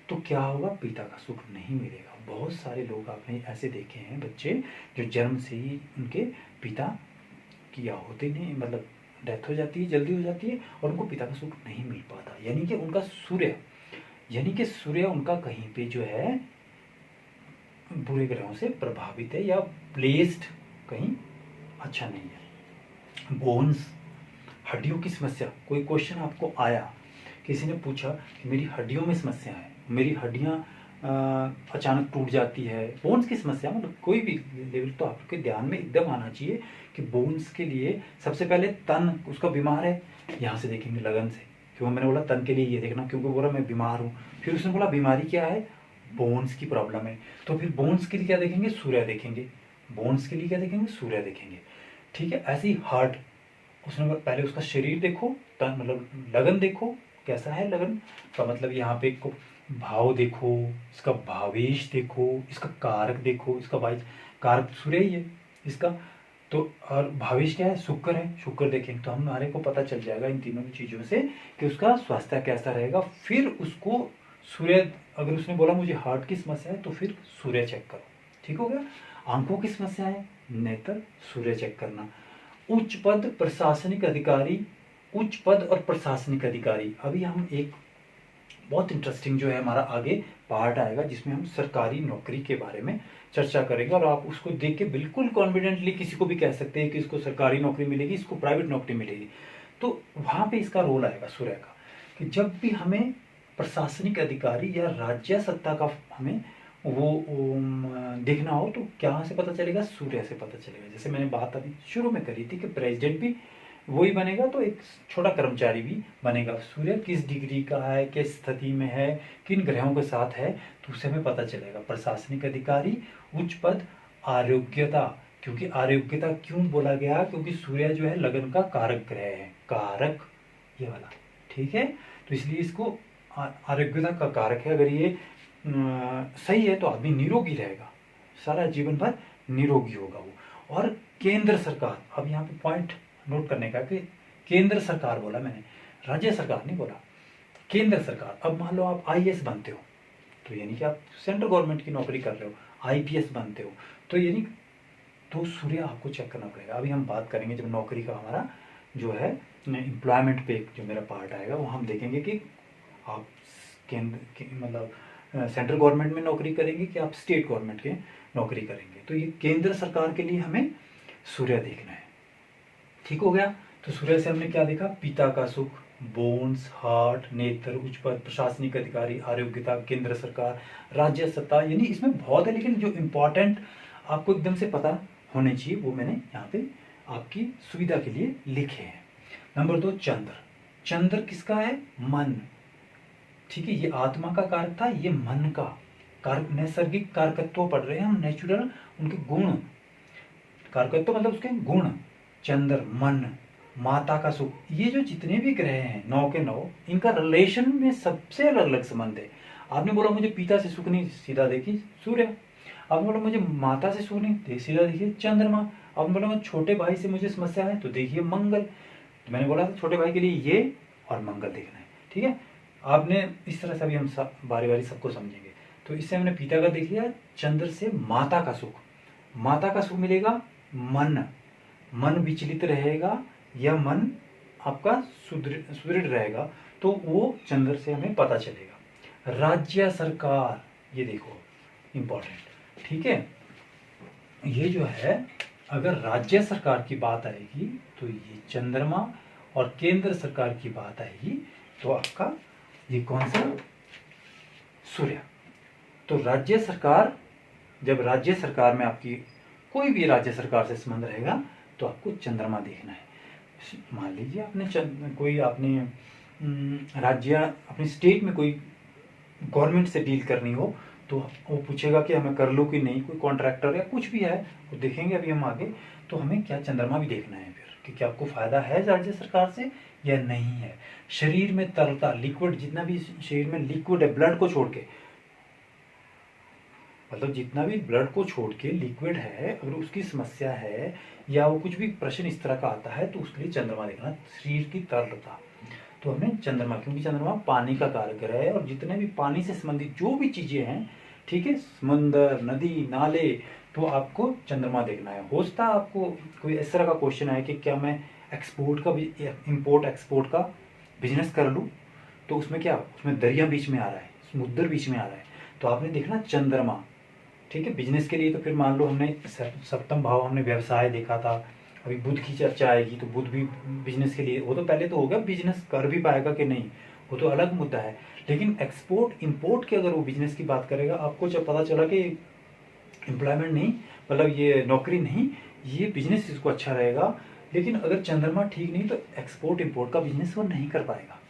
Speaker 1: तो क्या होगा, पिता का सुख नहीं मिलेगा। बहुत सारे लोग आपने ऐसे देखे हैं बच्चे जो जन्म से ही उनके पिता की होते नहीं, मतलब डेथ हो जाती है, जल्दी हो जाती है, और उनको पिता का सुख नहीं मिल पाता। यानी कि उनका सूर्य उनका कहीं पे जो है बुरे ग्रहों से प्रभावित है या प्लेस्ड कहीं अच्छा नहीं है। बोन्स, हड्डियों की समस्या, कोई क्वेश्चन आपको आया, किसी ने पूछा कि मेरी हड्डियों में समस्या है, मेरी हड्डियां अचानक टूट जाती है, बोन्स की समस्या, मतलब कोई भी लेवल, तो आपके ध्यान में एकदम आना चाहिए कि बोन्स के लिए सबसे पहले तन उसका बीमार है, यहाँ से देखेंगे लगन से, क्यों मैंने बोला तन के लिए ये देखना, क्योंकि बोला मैं बीमार हूँ, फिर उसने बोला बीमारी क्या है, बोन्स की प्रॉब्लम है, तो फिर बोन्स के लिए क्या देखेंगे, सूर्य देखेंगे, बोन्स के लिए क्या देखेंगे, सूर्य देखेंगे। ठीक है, ऐसे ही हार्ट, उसने पहले उसका शरीर देखो, तन मतलब लगन देखो कैसा है, लगन का मतलब यहाँ पे भाव देखो, इसका भावेश देखो, इसका कारक देखो, इसका वाइज कारक सूर्य ही है इसका, तो और भावेश क्या है, शुक्र है, शुक्र देखेंगे तो हमारे को पता चल जाएगा इन तीनों चीज़ों से कि उसका स्वास्थ्य कैसा रहेगा। फिर उसको सूर्य, अगर उसने बोला मुझे हार्ट की समस्या है तो फिर सूर्य चेक करो, ठीक हो गया। आंखों की समस्या है, नेत्र, सूर्य चेक करना। उच्च पद प्रशासनिक अधिकारी, उच्च पद और प्रशासनिक अधिकारी, अभी हम एक बहुत इंटरेस्टिंग जो है हमारा आगे पार्ट आएगा जिसमें हम सरकारी नौकरी के बारे में चर्चा करेंगे, और आप उसको देख के बिल्कुल कॉन्फिडेंटली किसी को भी कह सकते हैं कि इसको सरकारी नौकरी मिलेगी, इसको प्राइवेट नौकरी मिलेगी। तो वहाँ पे इसका रोल आएगा सूर्य का, कि जब भी हमें प्रशासनिक अधिकारी या राज्य सत्ता का हमें वो देखना हो तो क्या से पता चलेगा, सूर्य से पता चलेगा। जैसे मैंने बात अभी शुरू में करी थी कि प्रेसिडेंट भी वही बनेगा तो एक छोटा कर्मचारी भी बनेगा। सूर्य किस डिग्री का है, किस स्थिति में है, किन ग्रहों के साथ है, तो उससे हमें पता चलेगा। प्रशासनिक अधिकारी, उच्च पद, आरोग्यता, क्योंकि आरोग्यता क्यों बोला गया, क्योंकि सूर्य जो है लगन का कारक ग्रह है, कारक ये वाला, ठीक है। तो इसलिए इसको आरोग्यता का कारक है। अगर ये सही है तो आदमी निरोगी रहेगा, सारा जीवन भर निरोगी होगा वो। और केंद्र सरकार, अब यहाँ पे पॉइंट नोट करने का कि केंद्र सरकार बोला मैंने, राज्य सरकार नहीं बोला, केंद्र सरकार। अब मान लो आप आईएएस बनते हो, तो यानी कि आप सेंट्रल गवर्नमेंट की नौकरी कर रहे हो, आईपीएस बनते हो, तो यानी तो सूर्य आपको चेक करना पड़ेगा। अभी हम बात करेंगे जब नौकरी का हमारा जो है एम्प्लॉयमेंट पे जो मेरा पार्ट आएगा, वो हम देखेंगे कि आप मतलब सेंट्रल गवर्नमेंट में नौकरी करेंगे कि आप स्टेट गवर्नमेंट के नौकरी करेंगे। तो ये केंद्र सरकार के लिए हमें सूर्य देखना है, ठीक हो गया। तो सूर्य से हमने क्या देखा, पिता का सुख, बोन्स, हार्ट, नेत्र, उच्च पद, प्रशासनिक अधिकारी, आरोग्यता, केंद्र सरकार, राज्य सत्ता, यानी इसमें बहुत है, लेकिन जो इम्पोर्टेंट आपको एकदम से पता होने चाहिए वो मैंने यहाँ पे आपकी सुविधा के लिए लिखे हैं। नंबर 2 चंद्र। चंद्र किसका है, मन, ठीक है। ये आत्मा का कारक था, ये मन का कारक, नैसर्गिक कारकत्व पढ़ रहे हैं हम, नेचुरल उनके गुण, कारकत्व मतलब उसके गुण। चंद्र मन, माता का सुख, ये जो जितने भी ग्रह हैं 9 के 9, इनका रिलेशन में सबसे अलग अलग संबंध है। आपने बोला मुझे पिता से सुख नहीं, सीधा देखिए सूर्य। आपने बोला मुझे माता से सुख नहीं, सीधा देखिए चंद्रमा। आपने बोला मुझे छोटे भाई से मुझे समस्या है, तो देखिए मंगल। तो मैंने बोला था छोटे भाई के लिए ये और मंगल देखना है, ठीक है। आपने इस तरह से अभी हम सब बारी बारी सबको समझेंगे। तो इससे हमने पिता का देख लिया, चंद्र से माता का सुख, माता का सुख मिलेगा। मन, मन विचलित रहेगा या मन आपका सुदृढ़ रहेगा, तो वो चंद्र से हमें पता चलेगा। राज्य सरकार, ये देखो इंपॉर्टेंट, ठीक है। ये जो है अगर राज्य सरकार की बात आएगी तो ये चंद्रमा, और केंद्र सरकार की बात आएगी तो आपका ये कौन सा, सूर्य। तो राज्य सरकार, जब राज्य सरकार में आपकी कोई भी राज्य सरकार से संबंध रहेगा तो आपको चंद्रमा देखना है। मान लीजिए आपने कोई आपने राज्य, अपनी स्टेट में कोई गवर्नमेंट से डील करनी हो, तो वो पूछेगा कि हमें कर लो कि नहीं, कोई कॉन्ट्रैक्टर या कुछ भी है, वो देखेंगे अभी हम आगे। तो हमें क्या चंद्रमा भी देखना है फिर कि क्या आपको फायदा है राज्य सरकार से या नहीं है। शरीर में तरलता, लिक्विड, जितना भी शरीर में लिक्विड है, ब्लड को छोड़ के, मतलब जितना भी ब्लड को छोड़ के लिक्विड है, अगर उसकी समस्या है या वो कुछ भी प्रश्न इस तरह का आता है, तो उसके लिए चंद्रमा देखना। शरीर की तरलता, तो हमें चंद्रमा, क्योंकि चंद्रमा पानी का कारक है, और जितने भी पानी से संबंधित जो भी चीजें हैं, ठीक है, समंदर, नदी, नाले, तो आपको चंद्रमा देखना है। हो सकता है आपको कोई इस तरह का क्वेश्चन आए कि क्या मैं एक्सपोर्ट का भी, इम्पोर्ट एक्सपोर्ट का बिजनेस कर लूँ, तो उसमें क्या, उसमें दरिया बीच में आ रहा है, समुद्र बीच में आ रहा है, तो आपने देखना चंद्रमा, ठीक है। बिजनेस के लिए तो फिर मान लो हमने सप्तम भाव, हमने व्यवसाय देखा था, अभी बुध की चर्चा आएगी, तो बुध भी बिजनेस के लिए, वो तो पहले तो होगा बिजनेस कर भी पाएगा कि नहीं, वो तो अलग मुद्दा है। लेकिन एक्सपोर्ट इंपोर्ट की अगर वो बिजनेस की बात करेगा, आपको जब पता चला कि एम्प्लॉयमेंट नहीं, मतलब ये नौकरी नहीं, ये बिजनेस इसको अच्छा रहेगा, लेकिन अगर चंद्रमा ठीक नहीं तो एक्सपोर्ट इंपोर्ट का बिजनेस वो नहीं कर पाएगा।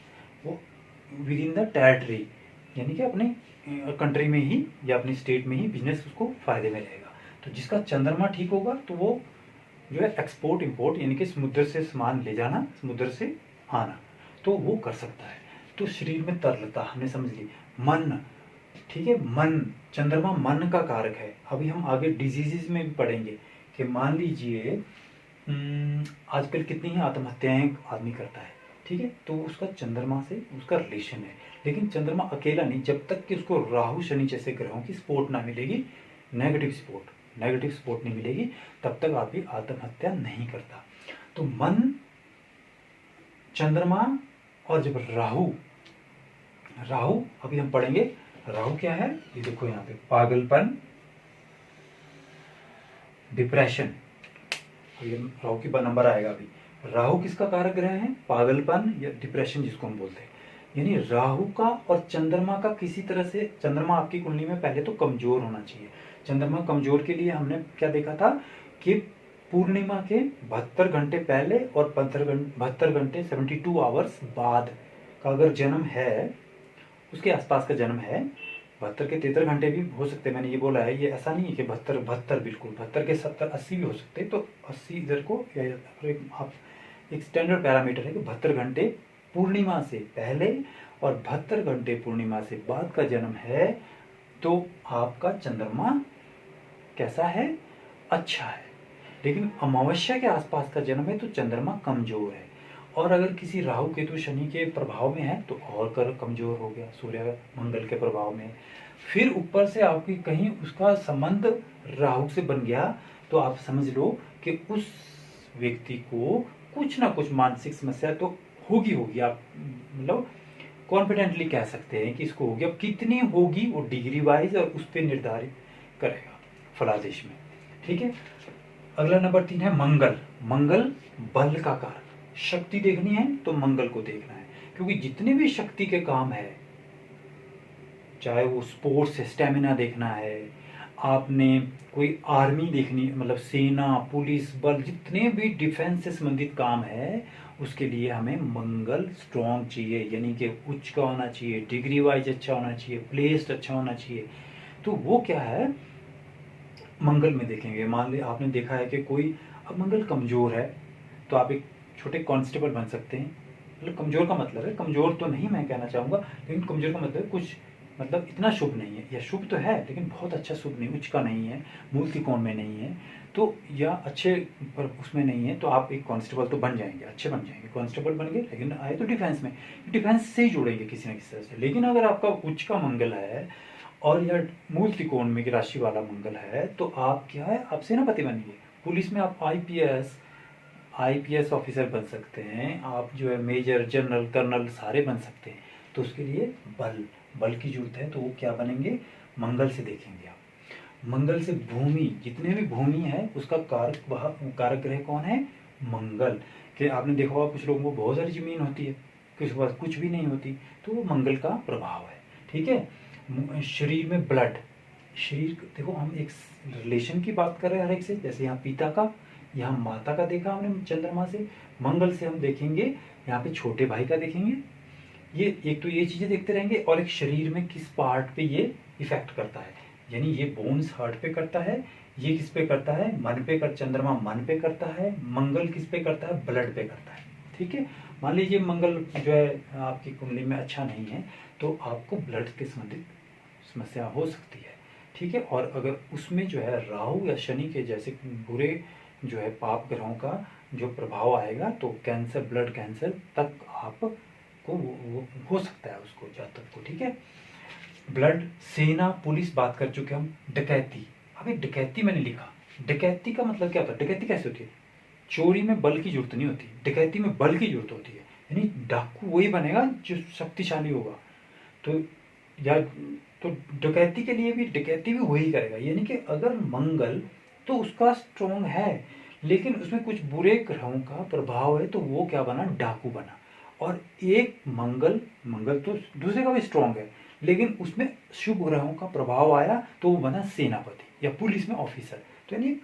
Speaker 1: वो विद इन द टेरिटरी, यानी कि अपने कंट्री में ही या अपनी स्टेट में ही बिजनेस उसको फायदे में रहेगा। तो जिसका चंद्रमा ठीक होगा तो वो जो है एक्सपोर्ट इंपोर्ट, यानी कि समुद्र से सामान ले जाना, समुद्र से आना, तो वो कर सकता है। तो शरीर में तरलता हमने समझ ली। मन, ठीक है, मन, चंद्रमा मन का कारक है। अभी हम आगे डिजीजेज में भी पढ़ेंगे कि मान लीजिए आजकल कितनी ही आत्महत्याएं आदमी करता है, ठीक है, तो उसका चंद्रमा से उसका रिलेशन है। लेकिन चंद्रमा अकेला नहीं, जब तक कि उसको राहु शनि जैसे ग्रहों की सपोर्ट ना मिलेगी, नेगेटिव सपोर्ट नहीं मिलेगी, तब तक आदमी आत्महत्या नहीं करता। तो मन, चंद्रमा, और जब राहु अभी हम पढ़ेंगे राहु क्या है, ये देखो यहाँ पे पागलपन, डिप्रेशन, ये राहु की नंबर आएगा अभी। राहु किसका कारक ग्रह है, पागलपन या डिप्रेशन जिसको हम बोलते हैं। यानी राहु का और चंद्रमा का किसी तरह से, चंद्रमा आपकी कुंडली में पहले तो कमजोर होना चाहिए। चंद्रमा कमजोर के लिए हमने क्या देखा था कि पूर्णिमा के 72 घंटे पहले और 72 घंटे 72 आवर्स बाद का अगर जन्म है, उसके आसपास का जन्म है, 72 के 73 घंटे भी हो सकते हैं, मैंने ये बोला है, ये ऐसा नहीं है कि 72 72 बिल्कुल 72 के 70 80 भी हो सकते हैं। तो 80 इधर को आप एक स्टैंडर्ड पैरामीटर है कि 72 घंटे पूर्णिमा से पहले और 72 घंटे पूर्णिमा से बाद का जन्म है तो आपका चंद्रमा कैसा है, अच्छा है। लेकिन अमावस्या के आसपास का जन्म है तो चंद्रमा कमजोर है। और अगर किसी राहु केतु शनि के प्रभाव में है तो और कर कमजोर हो गया, सूर्य मंगल के प्रभाव में। फिर ऊपर से आपकी कहीं उसका संबंध राहु से बन गया तो आप समझ लो कि उस व्यक्ति को कुछ ना कुछ मानसिक समस्या तो होगी। आप मतलब कॉन्फिडेंटली कह सकते हैं कि इसको होगी। अब कितनी होगी वो डिग्री वाइज और उस पर निर्धारित करेगा फलादेश में, ठीक है। अगला नंबर 3 है मंगल। मंगल बल का कारक, शक्ति देखनी है तो मंगल को देखना है, क्योंकि जितने भी शक्ति के काम है, चाहे वो स्पोर्ट्स स्टेमिना देखना है, आपने कोई आर्मी देखनी, मतलब सेना पुलिस बल, जितने भी डिफेंस से संबंधित काम है उसके लिए हमें मंगल स्ट्रॉन्ग चाहिए, यानी कि उच्च का होना चाहिए, डिग्री वाइज अच्छा होना चाहिए, प्लेस्ड अच्छा होना चाहिए। तो वो क्या है, मंगल में देखेंगे। मान ली आपने देखा है कि कोई अब मंगल कमजोर है तो आप एक छोटे कांस्टेबल बन सकते हैं। मतलब कमजोर का मतलब है, कमजोर तो नहीं मैं कहना चाहूँगा, लेकिन कमजोर का मतलब कुछ मतलब इतना शुभ नहीं है, या शुभ तो है लेकिन बहुत अच्छा शुभ नहीं, उच्च का नहीं है, मूल त्रिकोण में नहीं है, तो या अच्छे पर उसमें नहीं है, तो आप एक कांस्टेबल तो बन जाएंगे, अच्छे बन जाएंगे, कांस्टेबल बन गए, लेकिन आए तो डिफेंस में, डिफेंस से ही जुड़ेंगे किसी न किसी तरह से। लेकिन अगर आपका उच्च का मंगल है और यह मूल त्रिकोण में की राशि वाला मंगल है तो आप क्या है, आप सेनापति बनिए। पुलिस में आप आईपीएस ऑफिसर बन सकते हैं, आप जो है मेजर जनरल कर्नल सारे बन सकते हैं। तो उसके लिए बल की जरूरत है, तो वो क्या बनेंगे, मंगल से देखेंगे आप। मंगल से भूमि, जितने भी भूमि है उसका कारक ग्रह कौन है, मंगल। कि आपने देखा होगा कुछ लोगों को बहुत सारी जमीन होती है, किसी के पास कुछ भी नहीं होती, तो वो मंगल का प्रभाव है, ठीक है। शरीर में ब्लड, शरीर देखो हम एक रिलेशन की बात कर रहे हैं हर एक से, जैसे यहाँ पिता का, यहाँ माता का देखा हमने चंद्रमा से, मंगल से हम देखेंगे यहाँ पे छोटे भाई का देखेंगे। ये एक तो ये चीजें देखते रहेंगे, और एक शरीर में किस पार्ट पे ये इफेक्ट करता है, यानी ये बोन्स हार्ट पे करता है, ये किस पे करता है, मन पे कर, चंद्रमा मन पे करता है, मंगल किस पे करता है, ब्लड पे करता है, ठीक है। मान लीजिए मंगल जो है आपकी कुंडली में अच्छा नहीं है तो आपको ब्लड के संबंधित समस्या हो सकती है, ठीक है। और अगर उसमें जो है राहु या शनि के जैसे बुरे जो है पाप ग्रहों का जो प्रभाव आएगा तो कैंसर, ब्लड कैंसर तक आपको वो हो सकता है उसको, जातक को, ठीक है। ब्लड, सेना पुलिस बात कर चुके हम। डकैती, अभी डकैती मैंने लिखा, डकैती का मतलब क्या होता है, डकैती कैसे होती है, चोरी में बल की जरूरत नहीं होती, डकैती में बल की जरूरत होती है, यानी डाकू वही बनेगा जो शक्तिशाली होगा। तो या तो डकैती के लिए भी डकैती भी वही करेगा, यानी कि अगर मंगल तो उसका स्ट्रॉन्ग है लेकिन उसमें कुछ बुरे ग्रहों का प्रभाव है तो वो क्या बना, डाकू बना। और एक मंगल तो दूसरे का भी स्ट्रॉन्ग है लेकिन उसमें शुभ ग्रहों का प्रभाव आया तो वो बना सेनापति या पुलिस में ऑफिसर। तो यानी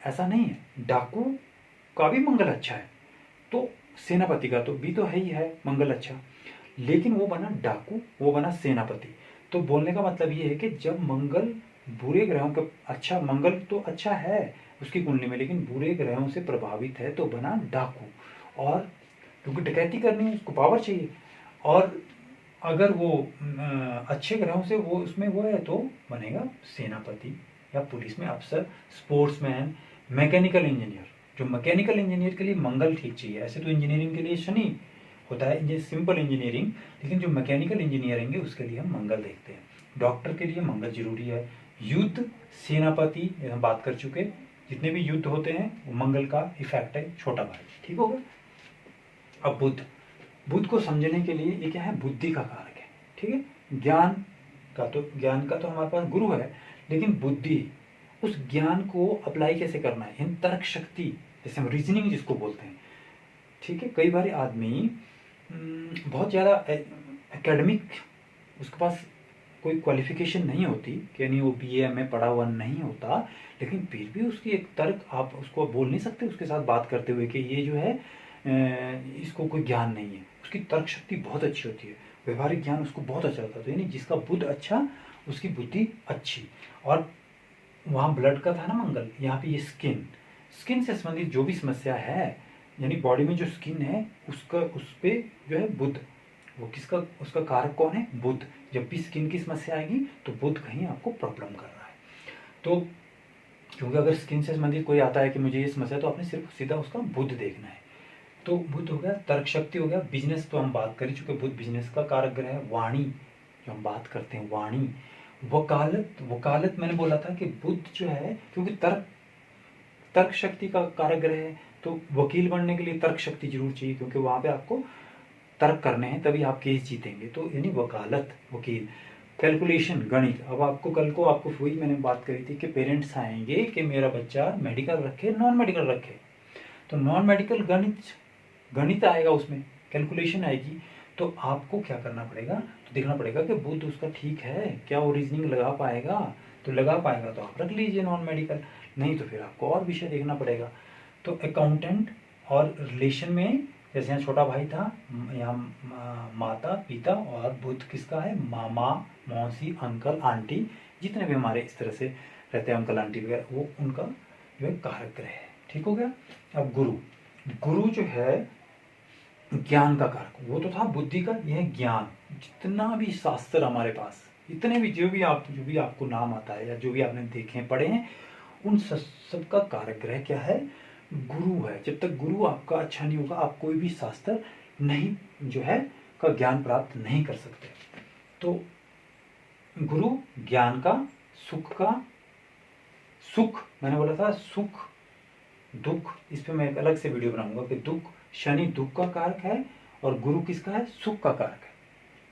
Speaker 1: ऐसा नहीं है, डाकू का भी मंगल अच्छा है तो सेनापति का तो भी तो है ही है मंगल अच्छा, लेकिन वो बना डाकू, वो बना सेनापति। तो बोलने का मतलब ये है कि जब मंगल बुरे ग्रहों का, अच्छा मंगल तो अच्छा है उसकी कुंडली में लेकिन बुरे ग्रहों से प्रभावित है तो बना डाकू। और क्योंकि डकैती करनी है उसको पावर चाहिए, और अगर वो अच्छे ग्रहों से वो उसमें वो है तो बनेगा सेनापति या पुलिस में अफसर, स्पोर्ट्समैन, मैकेनिकल इंजीनियर। जो मैकेनिकल इंजीनियर के लिए मंगल ठीक चाहिए, ऐसे तो इंजीनियरिंग के लिए शनि होता है, सिंपल इंजीनियरिंग, लेकिन जो मैकेनिकल इंजीनियरिंग है उसके लिए हम मंगल देखते हैं। डॉक्टर के लिए मंगल जरूरी है। युद्ध, सेनापति हम बात कर चुके, जितने भी युद्ध होते हैं वो मंगल का इफेक्ट है, छोटा भाई, ठीक होगा। अब बुद्ध को समझने के लिए ये क्या है, बुद्धि का कारक है, ठीक है। ज्ञान का तो हमारे पास गुरु है, लेकिन बुद्धि, उस ज्ञान को अप्लाई कैसे करना है, इन तर्क शक्ति, जैसे हम रीजनिंग जिसको बोलते हैं, ठीक है। कई बार आदमी बहुत ज़्यादा एकेडमिक, उसके पास कोई क्वालिफिकेशन नहीं होती, यानी वो बीए में पढ़ा हुआ नहीं होता, लेकिन फिर भी उसकी एक तर्क, आप उसको बोल नहीं सकते उसके साथ बात करते हुए कि ये जो है इसको कोई ज्ञान नहीं है, उसकी तर्क शक्ति बहुत अच्छी होती है। व्यवहारिक ज्ञान उसको बहुत अच्छा होता है। तो यानी जिसका बुध अच्छा उसकी बुद्धि अच्छी। और वहाँ ब्लड का था ना मंगल, यहाँ पे ये स्किन से संबंधित जो भी समस्या है, यानी बॉडी में जो स्किन है उसका, उस पे जो है बुध, वो किसका, उसका कारक कौन है, बुध। जब भी स्किन की समस्या आएगी तो बुध कहीं आपको प्रॉब्लम कर रहा है। तो क्योंकि अगर स्किन से संबंधित कोई आता है कि मुझे ये समस्या, तो आपने सिर्फ सीधा उसका बुध देखना है। तो बुध हो गया, तर्क शक्ति हो गया, बिजनेस तो हम बात कर ही चुके, बुध बिजनेस का कारक ग्रह है। वाणी जो हम बात करते हैं, वाणी, वकालत मैंने बोला था कि बुध जो है, क्योंकि तर्क शक्ति का कारक ग्रह है, तो वकील बनने के लिए तर्क शक्ति जरूर चाहिए, क्योंकि वहां पे आपको तर्क करने हैं तभी आप केस जीतेंगे। तो यानी वकालत, वकील, कैलकुलेशन, गणित। अब आपको कल को आपको वही मैंने बात करी थी कि पेरेंट्स आएंगे कि मेरा बच्चा मेडिकल रखे नॉन मेडिकल रखे, तो नॉन मेडिकल गणित आएगा, उसमें कैलकुलेशन आएगी। तो आपको क्या करना पड़ेगा, तो देखना पड़ेगा कि बुध उसका ठीक है क्या, वो रीजनिंग लगा पाएगा, तो लगा पाएगा तो आप रख लीजिए नॉन मेडिकल, नहीं तो फिर आपको और विषय देखना पड़ेगा। तो अकाउंटेंट और रिलेशन में, जैसे यहाँ छोटा भाई था, यहाँ माता पिता, और बुध किसका है, मामा मौसी अंकल आंटी, जितने भी हमारे इस तरह से रहते हैं अंकल आंटी वगैरह, वो उनका जो है कारक ग्रह है। ठीक हो गया। अब गुरु जो है ज्ञान का कारक, वो तो था बुद्धि का, यह ज्ञान। जितना भी शास्त्र हमारे पास, इतने भी जो भी आपको नाम आता है या जो भी आपने देखे हैं पढ़े हैं, उन सब का कारक ग्रह क्या है, गुरु है। जब तक गुरु आपका अच्छा नहीं होगा, आप कोई भी शास्त्र नहीं जो है का ज्ञान प्राप्त नहीं कर सकते। तो गुरु ज्ञान का, सुख मैंने बोला था, सुख दुख, इस पे मैं एक अलग से वीडियो बनाऊंगा कि दुख, शनि दुख का कारक है और गुरु किसका है, सुख का कारक है।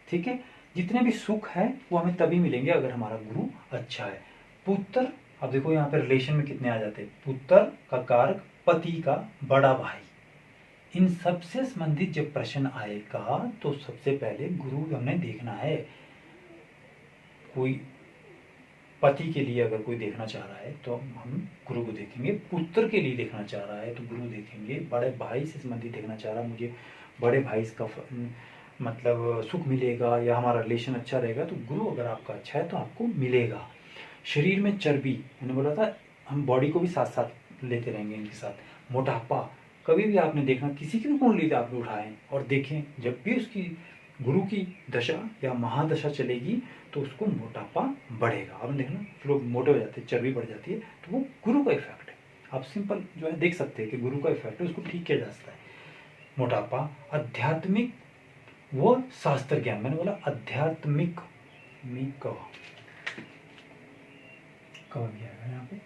Speaker 1: ठीक है, जितने भी सुख है वो हमें तभी मिलेंगे अगर हमारा गुरु अच्छा है। पुत्र, अब देखो यहाँ पे रिलेशन में कितने आ जाते हैं, पुत्र का कारक पति का बड़ा भाई। इन सबसे संबंधित जब प्रश्न आएगा तो सबसे पहले गुरु हमने देखना है। कोई पति के लिए अगर कोई देखना चाह रहा है तो हम गुरु को देखेंगे, पुत्र के लिए देखना चाह रहा है तो गुरु देखेंगे, बड़े भाई से संबंधित देखना चाह रहा है, मुझे बड़े भाई का मतलब सुख मिलेगा या हमारा रिलेशन अच्छा रहेगा, तो गुरु अगर आपका अच्छा है तो आपको मिलेगा। शरीर में चर्बी, मैंने बोला था हम बॉडी को भी साथ साथ लेते रहेंगे इनके साथ। मोटापा, कभी भी आपने देखना किसी की भी कुंडली आपने उठाएं और देखें, जब भी उसकी गुरु की दशा या महादशा चलेगी तो उसको मोटापा बढ़ेगा। आपने देखना लोग मोटे हो जाते हैं, चर्बी बढ़ जाती है, तो वो गुरु का इफेक्ट है। आप सिंपल जो है देख सकते हैं कि गुरु का इफेक्ट है, उसको ठीक किया जा सकता है। मोटापा, आध्यात्मिक वो शास्त्र ज्ञान, मैंने बोला आध्यात्मिक यहाँ पे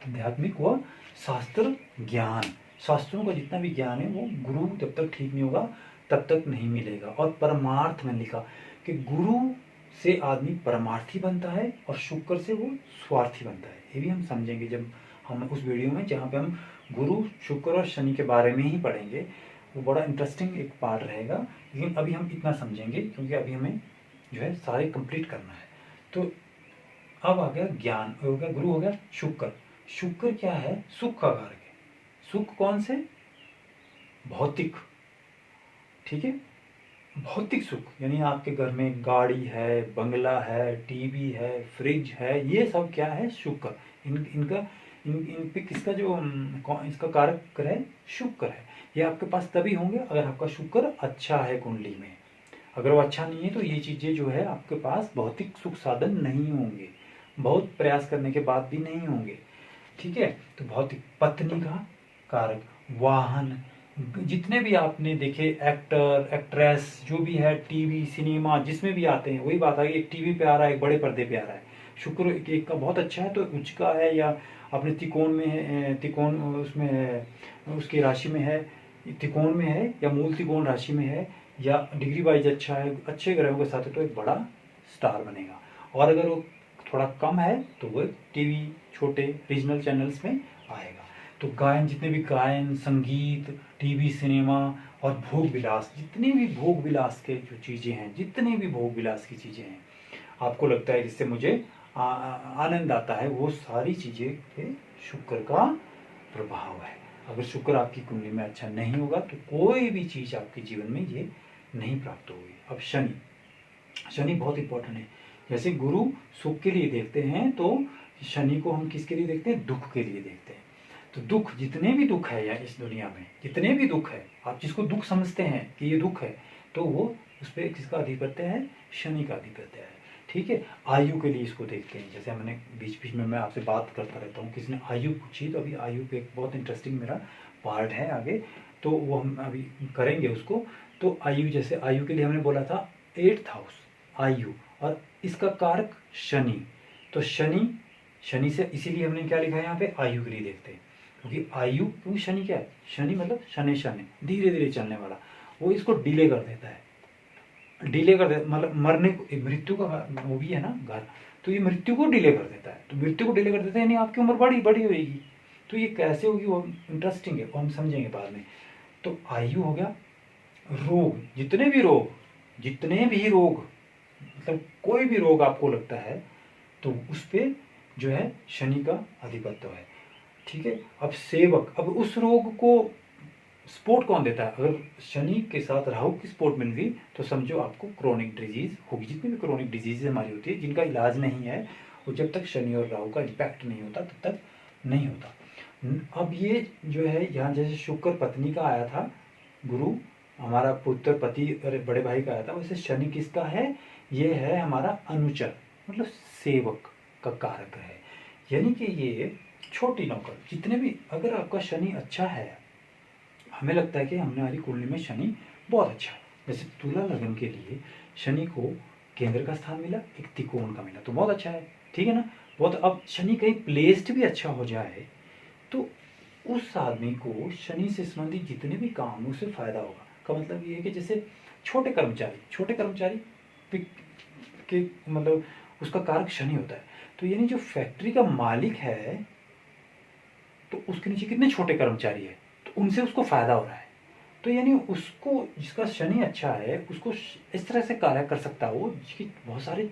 Speaker 1: आध्यात्मिक व शास्त्र ज्ञान, शास्त्रों का जितना भी ज्ञान है वो गुरु जब तक ठीक नहीं होगा तब तक नहीं मिलेगा। और परमार्थ में लिखा कि गुरु से आदमी परमार्थी बनता है और शुक्र से वो स्वार्थी बनता है। ये भी हम समझेंगे जब हम उस वीडियो में, जहाँ पे हम गुरु शुक्र और शनि के बारे में ही पढ़ेंगे, वो बड़ा इंटरेस्टिंग एक पार्ट रहेगा। लेकिन अभी हम इतना समझेंगे क्योंकि अभी हमें जो है सारे कंप्लीट करना है। तो अब आ गया ज्ञान, हो गया गुरु, हो गया शुक्र क्या है, सुख का कारक है। सुख कौन से, भौतिक, ठीक है, भौतिक सुख, यानी आपके घर में गाड़ी है, बंगला है, टीवी है, फ्रिज है, ये सब क्या है, शुक्र। इन पे किसका जो इसका कारक ग्रह शुक्र है। ये आपके पास तभी होंगे अगर आपका शुक्र अच्छा है कुंडली में। अगर वो अच्छा नहीं है तो ये चीजें जो है आपके पास भौतिक सुख साधन नहीं होंगे, बहुत प्रयास करने के बाद भी नहीं होंगे। ठीक है, तो भौतिक, पत्नी का कारक, वाहन, जितने भी आपने देखे एक्टर एक्ट्रेस जो भी है, टीवी सिनेमा जिसमें भी आते हैं, वही बात है, एक टीवी पे आ रहा है, एक बड़े पर्दे पे आ रहा है। शुक्र एक का बहुत अच्छा है तो उच्च का है, या अपने त्रिकोण में है, त्रिकोण उसमें है, उसकी राशि में है, त्रिकोण में है या मूल त्रिकोण राशि में है, या डिग्री वाइज अच्छा है, अच्छे ग्रहों के साथ है, तो एक बड़ा स्टार बनेगा। और अगर वो थोड़ा कम है तो वो टीवी छोटे रीजनल चैनल्स में आएगा। तो गायन, जितने भी गायन, संगीत, टीवी, सिनेमा और भोग विलास, जितने भी भोग विलास के जो चीज़ें हैं, जितने भी भोग विलास की चीज़ें हैं, आपको लगता है जिससे मुझे आनंद आता है, वो सारी चीज़ें पे शुक्र का प्रभाव है। अगर शुक्र आपकी कुंडली में अच्छा नहीं होगा तो कोई भी चीज़ आपके जीवन में ये नहीं प्राप्त होगी। अब शनि, शनि बहुत इंपॉर्टेंट है। जैसे गुरु सुख के लिए देखते हैं तो शनि को हम किसके लिए देखते हैं, दुख के लिए देखते हैं। तो दुख, जितने भी दुख है या इस दुनिया में जितने भी दुख है, आप जिसको दुख समझते हैं कि ये दुख है, तो वो उस पर किसका अधिपत्य है, शनि का अधिपत्य है। ठीक है, आयु के लिए इसको देखते हैं। जैसे मैंने बीच बीच में मैं आपसे बात करता रहता हूँ, किसी ने आयु पूछी, तो अभी आयु पे एक बहुत इंटरेस्टिंग मेरा पार्ट है आगे, तो वो हम अभी करेंगे उसको। तो आयु, जैसे आयु के लिए हमने बोला था 8th हाउस आयु, और इसका कारक शनि। तो शनि से इसीलिए हमने क्या लिखा है यहाँ पे, आयु के लिए देखते हैं, क्योंकि आयु, क्योंकि शनि क्या है, शनि मतलब शनि शनि धीरे धीरे चलने वाला, वो इसको डिले कर देता है, डिले कर देता मतलब मरने को, मृत्यु का वो भी है ना घर, तो ये मृत्यु को डिले कर देता है। तो मृत्यु को डिले कर देता है यानी आपकी उम्र बड़ी बड़ी होगी। तो ये कैसे होगी वो इंटरेस्टिंग है, वो हम समझेंगे बाद में। तो आयु हो गया। रोग, जितने भी रोग मतलब कोई भी रोग आपको लगता है तो उस पर जो है शनि का अधिपत्य है। ठीक है, अब सेवक, अब उस रोग को सपोर्ट कौन देता है, अगर शनि के साथ राहु की सपोर्ट मिल गई तो समझो आपको क्रोनिक डिजीज होगी। जितनी भी क्रोनिक डिजीज हमारी होती है जिनका इलाज नहीं है, वो जब तक शनि और राहु का इम्पैक्ट नहीं होता तब तक नहीं होता। अब ये जो है यहाँ जैसे शुक्र पत्नी का आया था, गुरु हमारा पुत्र पति और बड़े भाई का आया था, वैसे शनि किसका है, ये है हमारा अनुचर मतलब सेवक का कारक है। यानी कि ये छोटी नौकर, जितने भी, अगर आपका शनि अच्छा है, हमें लगता है कि हमारी कुंडली में शनि बहुत अच्छा है। जैसे तुला लगन के लिए शनि को केंद्र का स्थान मिला, एक त्रिकोण का मिला, तो बहुत अच्छा है। ठीक है ना, बहुत। अब शनि कहीं प्लेस्ड भी अच्छा हो जाए तो उस आदमी को शनि से संबंधित जितने भी काम उससे फायदा होगा। का मतलब ये है कि जैसे छोटे कर्मचारी के मतलब उसका कारक शनि होता है। तो यानी जो फैक्ट्री का मालिक है तो उसके नीचे कितने छोटे कर्मचारी है, तो उनसे उसको फायदा हो रहा है। तो यानी उसको, जिसका शनि अच्छा है, उसको इस तरह से कार्य कर सकता है वो, जिसकी बहुत सारे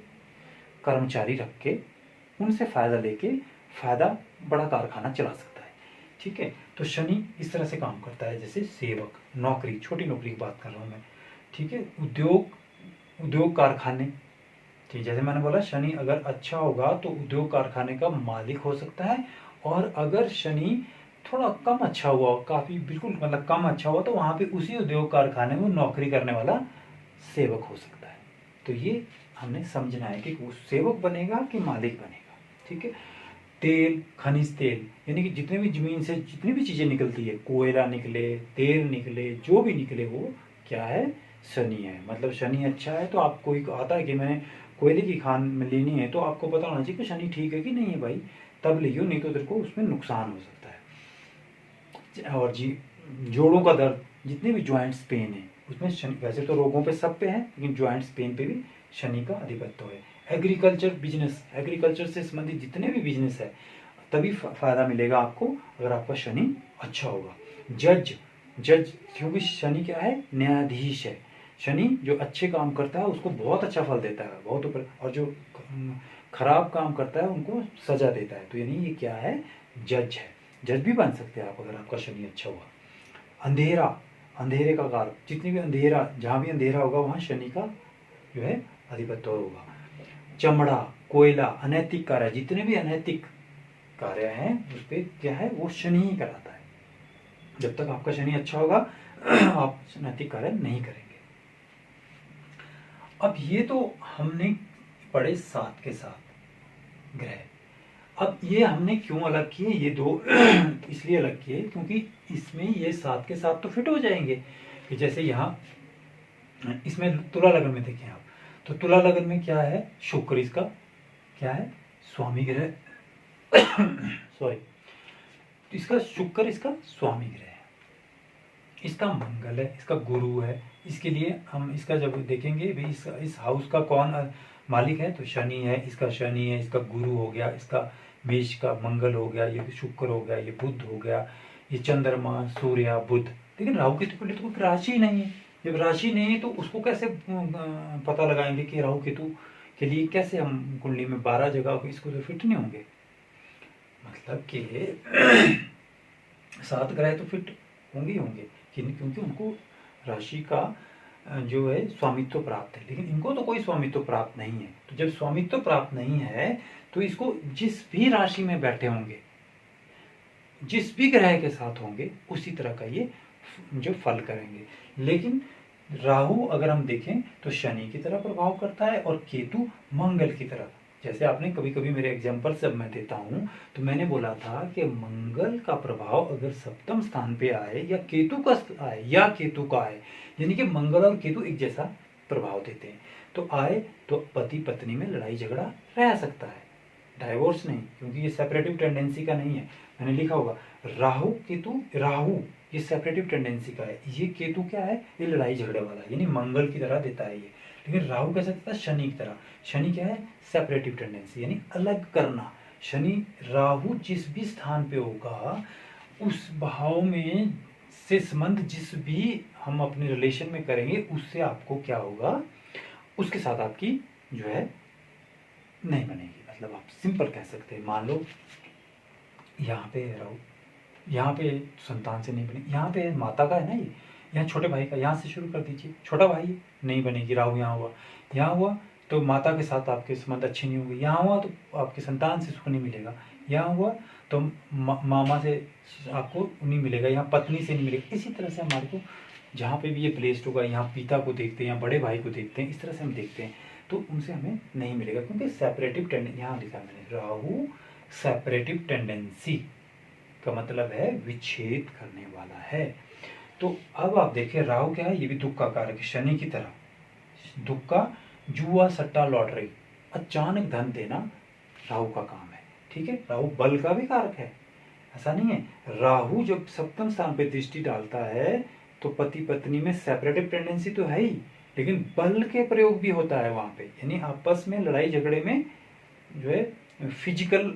Speaker 1: कर्मचारी रख के उनसे फायदा लेके फायदा बड़ा कारखाना चला सकता है। ठीक है, तो शनि इस तरह से काम करता है। जैसे सेवक, नौकरी, छोटी नौकरी की बात कर रहा हूँ मैं। ठीक है, उद्योग कारखाने, ठीक, जैसे मैंने बोला शनि अगर अच्छा होगा तो उद्योग कारखाने का मालिक हो सकता है, और अगर शनि थोड़ा कम अच्छा हुआ, काफ़ी बिल्कुल मतलब कम अच्छा हुआ, तो वहाँ पे उसी उद्योग कारखाने में नौकरी करने वाला सेवक हो सकता है। तो ये हमने समझना है कि वो सेवक बनेगा कि मालिक बनेगा। ठीक है, तेल, खनिज तेल, यानी कि जितने भी जमीन से जितनी भी चीज़ें निकलती है, कोयला निकले, तेल निकले, जो भी निकले, वो क्या है, शनि है। मतलब शनि अच्छा है तो आप, कोई आता है कि मैंने कोयले की खान में लेनी है, तो आपको पता होना चाहिए कि शनि ठीक है कि नहीं है भाई, तब लियो, नहीं तो तेरे को उसमें नुकसान हो सकता है। और जी, जोड़ों का दर्द, जितने भी जॉइंट्स पेन है उसमें शनि, वैसे तो रोगों पे सब पे है लेकिन जॉइंट्स पेन पे भी शनि का अधिपत्य है। एग्रीकल्चर बिजनेस, एग्रीकल्चर से संबंधित जितने भी बिजनेस है तभी फायदा मिलेगा आपको अगर आपका शनि अच्छा होगा। जज, क्योंकि शनि क्या है, न्यायाधीश है। शनि जो अच्छे काम करता है उसको बहुत अच्छा फल देता है, बहुत ऊपर, और जो खराब काम करता है उनको सजा देता है। तो यानी ये क्या है, जज है। जज भी बन सकते हैं आप अगर आपका शनि अच्छा हुआ। अंधेरा, अंधेरे का कारक, जितनी भी अंधेरा, जहाँ भी अंधेरा होगा वहाँ शनि का जो है अधिपत्य होगा। चमड़ा, कोयला, अनैतिक कार्य, जितने भी अनैतिक कार्य हैं उस पर क्या है, वो शनि ही कराता है। जब तक आपका शनि अच्छा होगा आप नैतिक कार्य नहीं करेंगे। अब ये तो हमने पढ़े 7 के 7 ग्रह। अब ये हमने क्यों अलग किए, ये दो इसलिए अलग किए क्योंकि इसमें ये 7 के 7 तो फिट हो जाएंगे। कि जैसे यहाँ इसमें तुला लगन में देखें आप, तो तुला लगन में क्या है, शुक्र इसका क्या है, स्वामी ग्रह सॉरी, इसका शुक्र इसका स्वामी ग्रह है, इसका मंगल है, इसका गुरु है। इसके लिए हम इसका जब देखेंगे भाई इस हाउस का कौन मालिक है, तो शनि है, इसका शनि है, इसका गुरु हो गया, इसका मेष का मंगल हो गया, ये शुक्र हो गया, ये बुध हो गया, ये चंद्रमा, सूर्य, बुध। लेकिन राहु केतु के लिए तो कोई राशि नहीं है। जब राशि नहीं है तो उसको कैसे पता लगाएंगे कि राहु केतु के लिए कैसे हम कुंडली में 12 जगह इसको तो फिट नहीं होंगे। मतलब कि 7 ग्रह तो फिट होंगे ही होंगे, क्योंकि उनको राशि का जो है स्वामित्व प्राप्त है, लेकिन इनको तो कोई स्वामित्व प्राप्त नहीं है। तो जब स्वामित्व प्राप्त नहीं है तो इसको जिस भी राशि में बैठे होंगे, जिस भी ग्रह के साथ होंगे, उसी तरह का ये जो फल करेंगे। लेकिन राहु अगर हम देखें तो शनि की तरह प्रभाव करता है और केतु मंगल की तरह। जैसे आपने कभी कभी मेरे एग्जाम्पल सब मैं देता हूं, तो मैंने बोला था कि मंगल का प्रभाव अगर सप्तम स्थान पे आए या केतु का आए या केतु का आए, यानी कि मंगल और केतु एक जैसा प्रभाव देते हैं, तो आए तो पति पत्नी में लड़ाई झगड़ा रह सकता है, डाइवोर्स नहीं, क्योंकि ये सेपरेटिव टेंडेंसी का नहीं है। मैंने लिखा होगा राहु केतु, राहु ये सेपरेटिव टेंडेंसी का है, ये केतु क्या है, ये लड़ाई झगड़े वाला है, यानी मंगल की तरह देता है ये। लेकिन राहु कैसा देता है, शनि की तरह। शनि क्या है, सेपरेटिव टेंडेंसी, यानी अलग करना। शनि राहु जिस भी स्थान पे होगा उस भाव में से संबंध जिस भी हम अपने रिलेशन में करेंगे, उससे आपको क्या होगा, उसके साथ आपकी जो है नहीं बनेगी। मतलब आप सिंपल कह सकते हैं, मान लो यहाँ पे राहु, यहाँ पे संतान से नहीं बनेगी, यहाँ पे माता का है ना ये, यहाँ छोटे भाई का, यहाँ से शुरू कर दीजिए, छोटा भाई नहीं बनेगी, राहु यहाँ हुआ, यहाँ हुआ तो माता के साथ आपके संबंध अच्छे नहीं होंगे, यहाँ हुआ तो आपके संतान से सुख नहीं मिलेगा, यहाँ हुआ तो मामा से आपको नहीं मिलेगा, यहाँ पत्नी से नहीं मिलेगा। इसी तरह से हमारे को जहाँ पे भी ये प्लेस्ड होगा, यहाँ पिता को देखते हैं, यहाँ बड़े भाई को देखते हैं, इस तरह से हम देखते हैं, तो उनसे हमें नहीं मिलेगा, क्योंकि सेपरेटिव टेंडेंसी, यहाँ लिखा मैंने राहु सेपरेटिव टेंडेंसी का मतलब है विच्छेद करने वाला है। तो अब आप देखें राहु क्या है, ये भी दुख का कारक है, शनि की तरह दुख का, जुआ सट्टा लॉटरी, अचानक धन देना राहु का काम है, ठीक है। राहु बल का भी कारक है, ऐसा नहीं है। राहु जब सप्तम स्थान पे दृष्टि डालता है तो पति पत्नी में सेपरेटिव टेंडेंसी तो है ही, लेकिन बल के प्रयोग भी होता है वहां पे, यानी आपस में लड़ाई झगड़े में जो है फिजिकल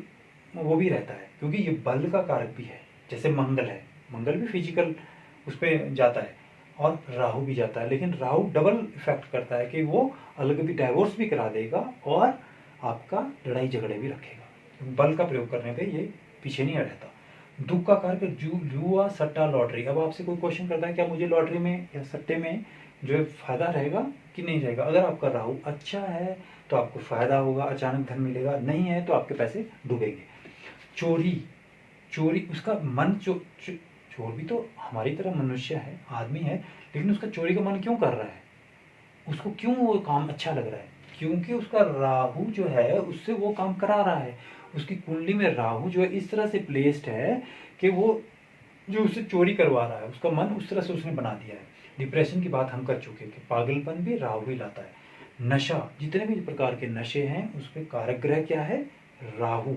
Speaker 1: वो भी रहता है, क्योंकि ये बल का कारक भी है। जैसे मंगल है, मंगल भी फिजिकल उस पर जाता है और राहु भी जाता है, लेकिन राहु डबल इफेक्ट करता है कि वो अलग भी डाइवोर्स भी करा देगा और आपका लड़ाई झगड़े भी रखेगा। बल का प्रयोग करने पे ये पीछे नहीं रहता। दुख का कारक जुआ सट्टा लॉटरी। अब आपसे कोई क्वेश्चन करता है क्या मुझे लॉटरी में या सट्टे में जो है फायदा रहेगा कि नहीं रहेगा। अगर आपका राहु अच्छा है तो आपको फायदा होगा, अचानक धन मिलेगा, नहीं है तो आपके पैसे डूबेंगे। चोरी, चोरी उसका मन चोर भी तो हमारी तरह मनुष्य है, आदमी है, लेकिन उसका चोरी का मन क्यों कर रहा है, उसको क्यों वो काम अच्छा लग रहा है, क्योंकि उसका राहु जो है उससे वो काम करा रहा है। उसकी कुंडली में राहु जो है इस तरह से प्लेस्ड है कि वो जो उससे चोरी करवा रहा है उसका मन उस तरह से उसने बना दिया है। डिप्रेशन की बात हम कर चुके कि पागलपन भी राहु ही लाता है। नशा, जितने भी प्रकार के नशे हैं उसमें कारक ग्रह क्या है, राहु।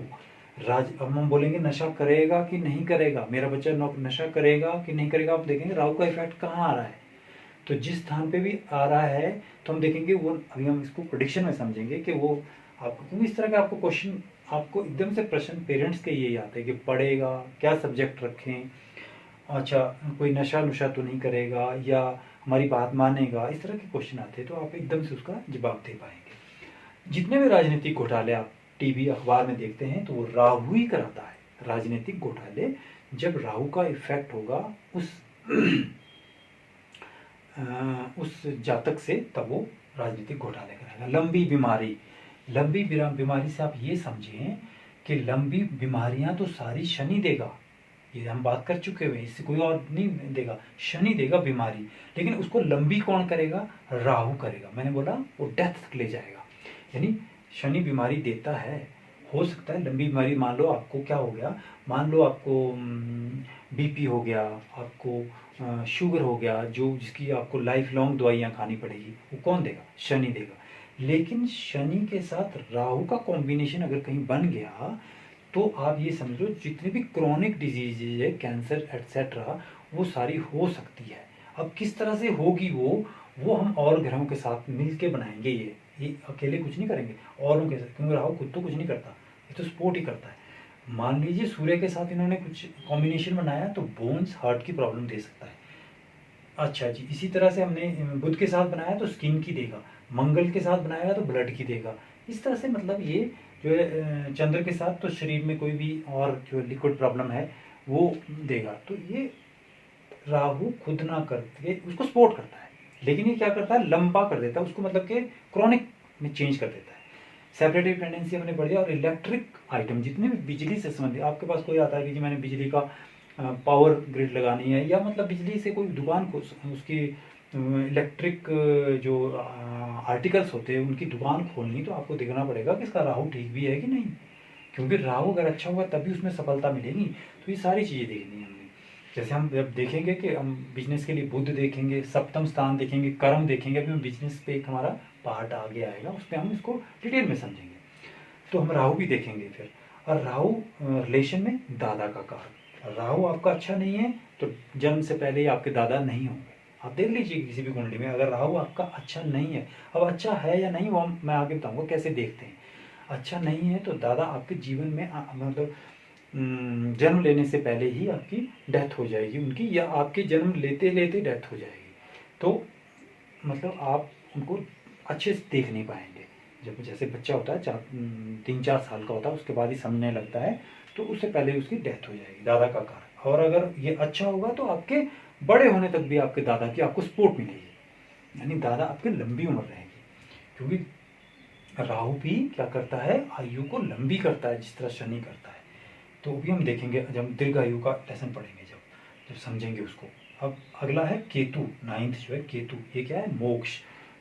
Speaker 1: अब हम बोलेंगे नशा करेगा कि नहीं करेगा, मेरा बच्चा नशा करेगा कि नहीं करेगा, आप देखेंगे राहु का इफेक्ट कहाँ आ रहा है। तो जिस स्थान पे भी आ रहा है तो हम देखेंगे वो, अभी हम इसको प्रेडिक्शन में समझेंगे कि वो आपको, क्योंकि इस तरह का आपको क्वेश्चन, आपको एकदम से प्रश्न पेरेंट्स के यही आते हैं कि पढ़ेगा क्या सब्जेक्ट रखें, अच्छा कोई नशा नुशा तो नहीं करेगा या हमारी बात मानेगा, इस तरह के क्वेश्चन आते हैं, तो आप एकदम से उसका जवाब दे पाएंगे। जितने भी राजनीतिक घोटाले आप टीवी अखबार में देखते हैं तो वो राहु ही कराता है। राजनीतिक घोटाले जब राहु का इफेक्ट होगा उस जातक से, तब वो राजनीतिक घोटाले करेगा। लंबी बीमारी, लंबी बीमारी से आप ये समझें कि लंबी बीमारियां तो सारी शनि देगा, ये हम बात कर चुके हुए, इससे कोई और नहीं देगा, शनि देगा बीमारी, लेकिन उसको लंबी कौन करेगा, राहु करेगा। मैंने बोला वो डेथ तक ले जाएगा, यानी शनि बीमारी देता है। हो सकता है लंबी बीमारी, मान लो आपको क्या हो गया, मान लो आपको बीपी हो गया, आपको शुगर हो गया, जो जिसकी आपको लाइफ लॉन्ग दवाइयाँ खानी पड़ेगी, वो कौन देगा, शनि देगा। लेकिन शनि के साथ राहु का कॉम्बिनेशन अगर कहीं बन गया तो आप ये समझो जितनी भी क्रोनिक डिजीजेज है, कैंसर एटसेट्रा, वो सारी हो सकती है। अब किस तरह से होगी वो हम और ग्रहों के साथ मिलके बनाएंगे। ये अकेले कुछ नहीं करेंगे औरों के साथ, क्योंकि राहु खुद तो कुछ नहीं करता, ये तो सपोर्ट ही करता है। मान लीजिए सूर्य के साथ इन्होंने कुछ कॉम्बिनेशन बनाया तो बोन्स, हार्ट की प्रॉब्लम दे सकता है। अच्छा जी, इसी तरह से हमने बुध के साथ बनाया तो स्किन की देगा, मंगल के साथ बनाया तो ब्लड की देगा। इस तरह से मतलब ये जो है चंद्र के साथ तो शरीर में कोई भी और जो लिक्विड प्रॉब्लम है वो देगा। तो ये राहु खुद ना करके उसको सपोर्ट करता है, लेकिन ये क्या करता है, लंबा कर देता है उसको, मतलब कि क्रॉनिक में चेंज कर देता है। सेपरेटिव टेंडेंसी हमने पढ़ी। और इलेक्ट्रिक आइटम जितने भी बिजली से संबंधित, आपके पास कोई आता है कि जी मैंने बिजली का पावर ग्रिड लगानी है, या मतलब बिजली से कोई दुकान को उसकी इलेक्ट्रिक जो आर्टिकल्स होते हैं उनकी दुकान खोलनी, तो आपको देखना पड़ेगा कि इसका राहु ठीक भी है कि नहीं, क्योंकि राहु अगर अच्छा होगा तभी उसमें सफलता मिलेगी। तो ये सारी चीज़ें देखनी है हमने। जैसे हम जब देखेंगे कि हम बिजनेस के लिए बुध देखेंगे, सप्तम स्थान देखेंगे, कर्म देखेंगे, अभी बिजनेस पे एक हमारा पार्ट आगे आएगा, उस पर हम इसको डिटेल में समझेंगे। तो हम राहु भी देखेंगे फिर। और राहु रिलेशन में दादा का कारक, राहु आपका अच्छा नहीं है तो जन्म से पहले ही आपके दादा नहीं होंगे। आप देख लीजिए किसी भी कुंडली में अगर राहु आपका अच्छा नहीं है, अब अच्छा है या नहीं वो मैं आगे बताऊंगा कैसे देखते हैं। अच्छा नहीं है तो दादा आपके जीवन में मतलब जन्म लेने से पहले ही आपकी डेथ हो जाएगी उनकी, या आपके जन्म लेते लेते डेथ हो जाएगी। तो मतलब आप उनको अच्छे से देख नहीं पाएंगे। जब जैसे बच्चा होता है 3-4 साल का होता है, उसके बाद ही समझने लगता है, तो उससे पहले उसकी डेथ हो जाएगी, दादा का कारण। और अगर ये अच्छा होगा तो आपके बड़े होने तक भी आपके दादा की आपको सपोर्ट मिलेगी, यानी दादा आपकी लंबी उम्र रहेगी। क्योंकि राहु भी क्या करता है, आयु को लंबी करता है जिस तरह शनि करता है। तो भी हम देखेंगे जब हम दीर्घ आयु का लेसन पढ़ेंगे, जब जब समझेंगे उसको। अब अगला है केतु, 9th जो है केतु, ये क्या है, मोक्ष।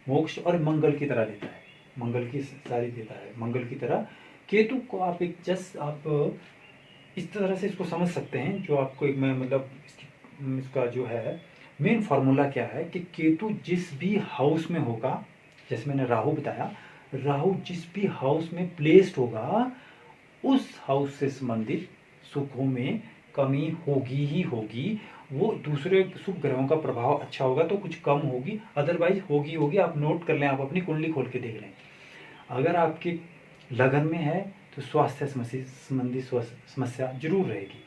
Speaker 1: मोक्ष और मंगल की तरह देता है, मंगल की सारी देता है, मंगल की तरह। केतु को आप एक जस्ट आप इस तरह से इसको समझ सकते हैं, जो आपको एक मैं मतलब इसका जो है मेन फार्मूला क्या है कि केतु जिस भी हाउस में होगा, जैसे मैंने राहु बताया, राहु जिस भी हाउस में प्लेस्ड होगा उस हाउस से संबंधित सुखों में कमी होगी ही होगी। वो दूसरे शुभ ग्रहों का प्रभाव अच्छा होगा तो कुछ कम होगी, अदरवाइज होगी होगी। आप नोट कर लें, आप अपनी कुंडली खोल के देख लें। अगर आपके लगन में है तो स्वास्थ्य संबंधी समस्या जरूर रहेगी।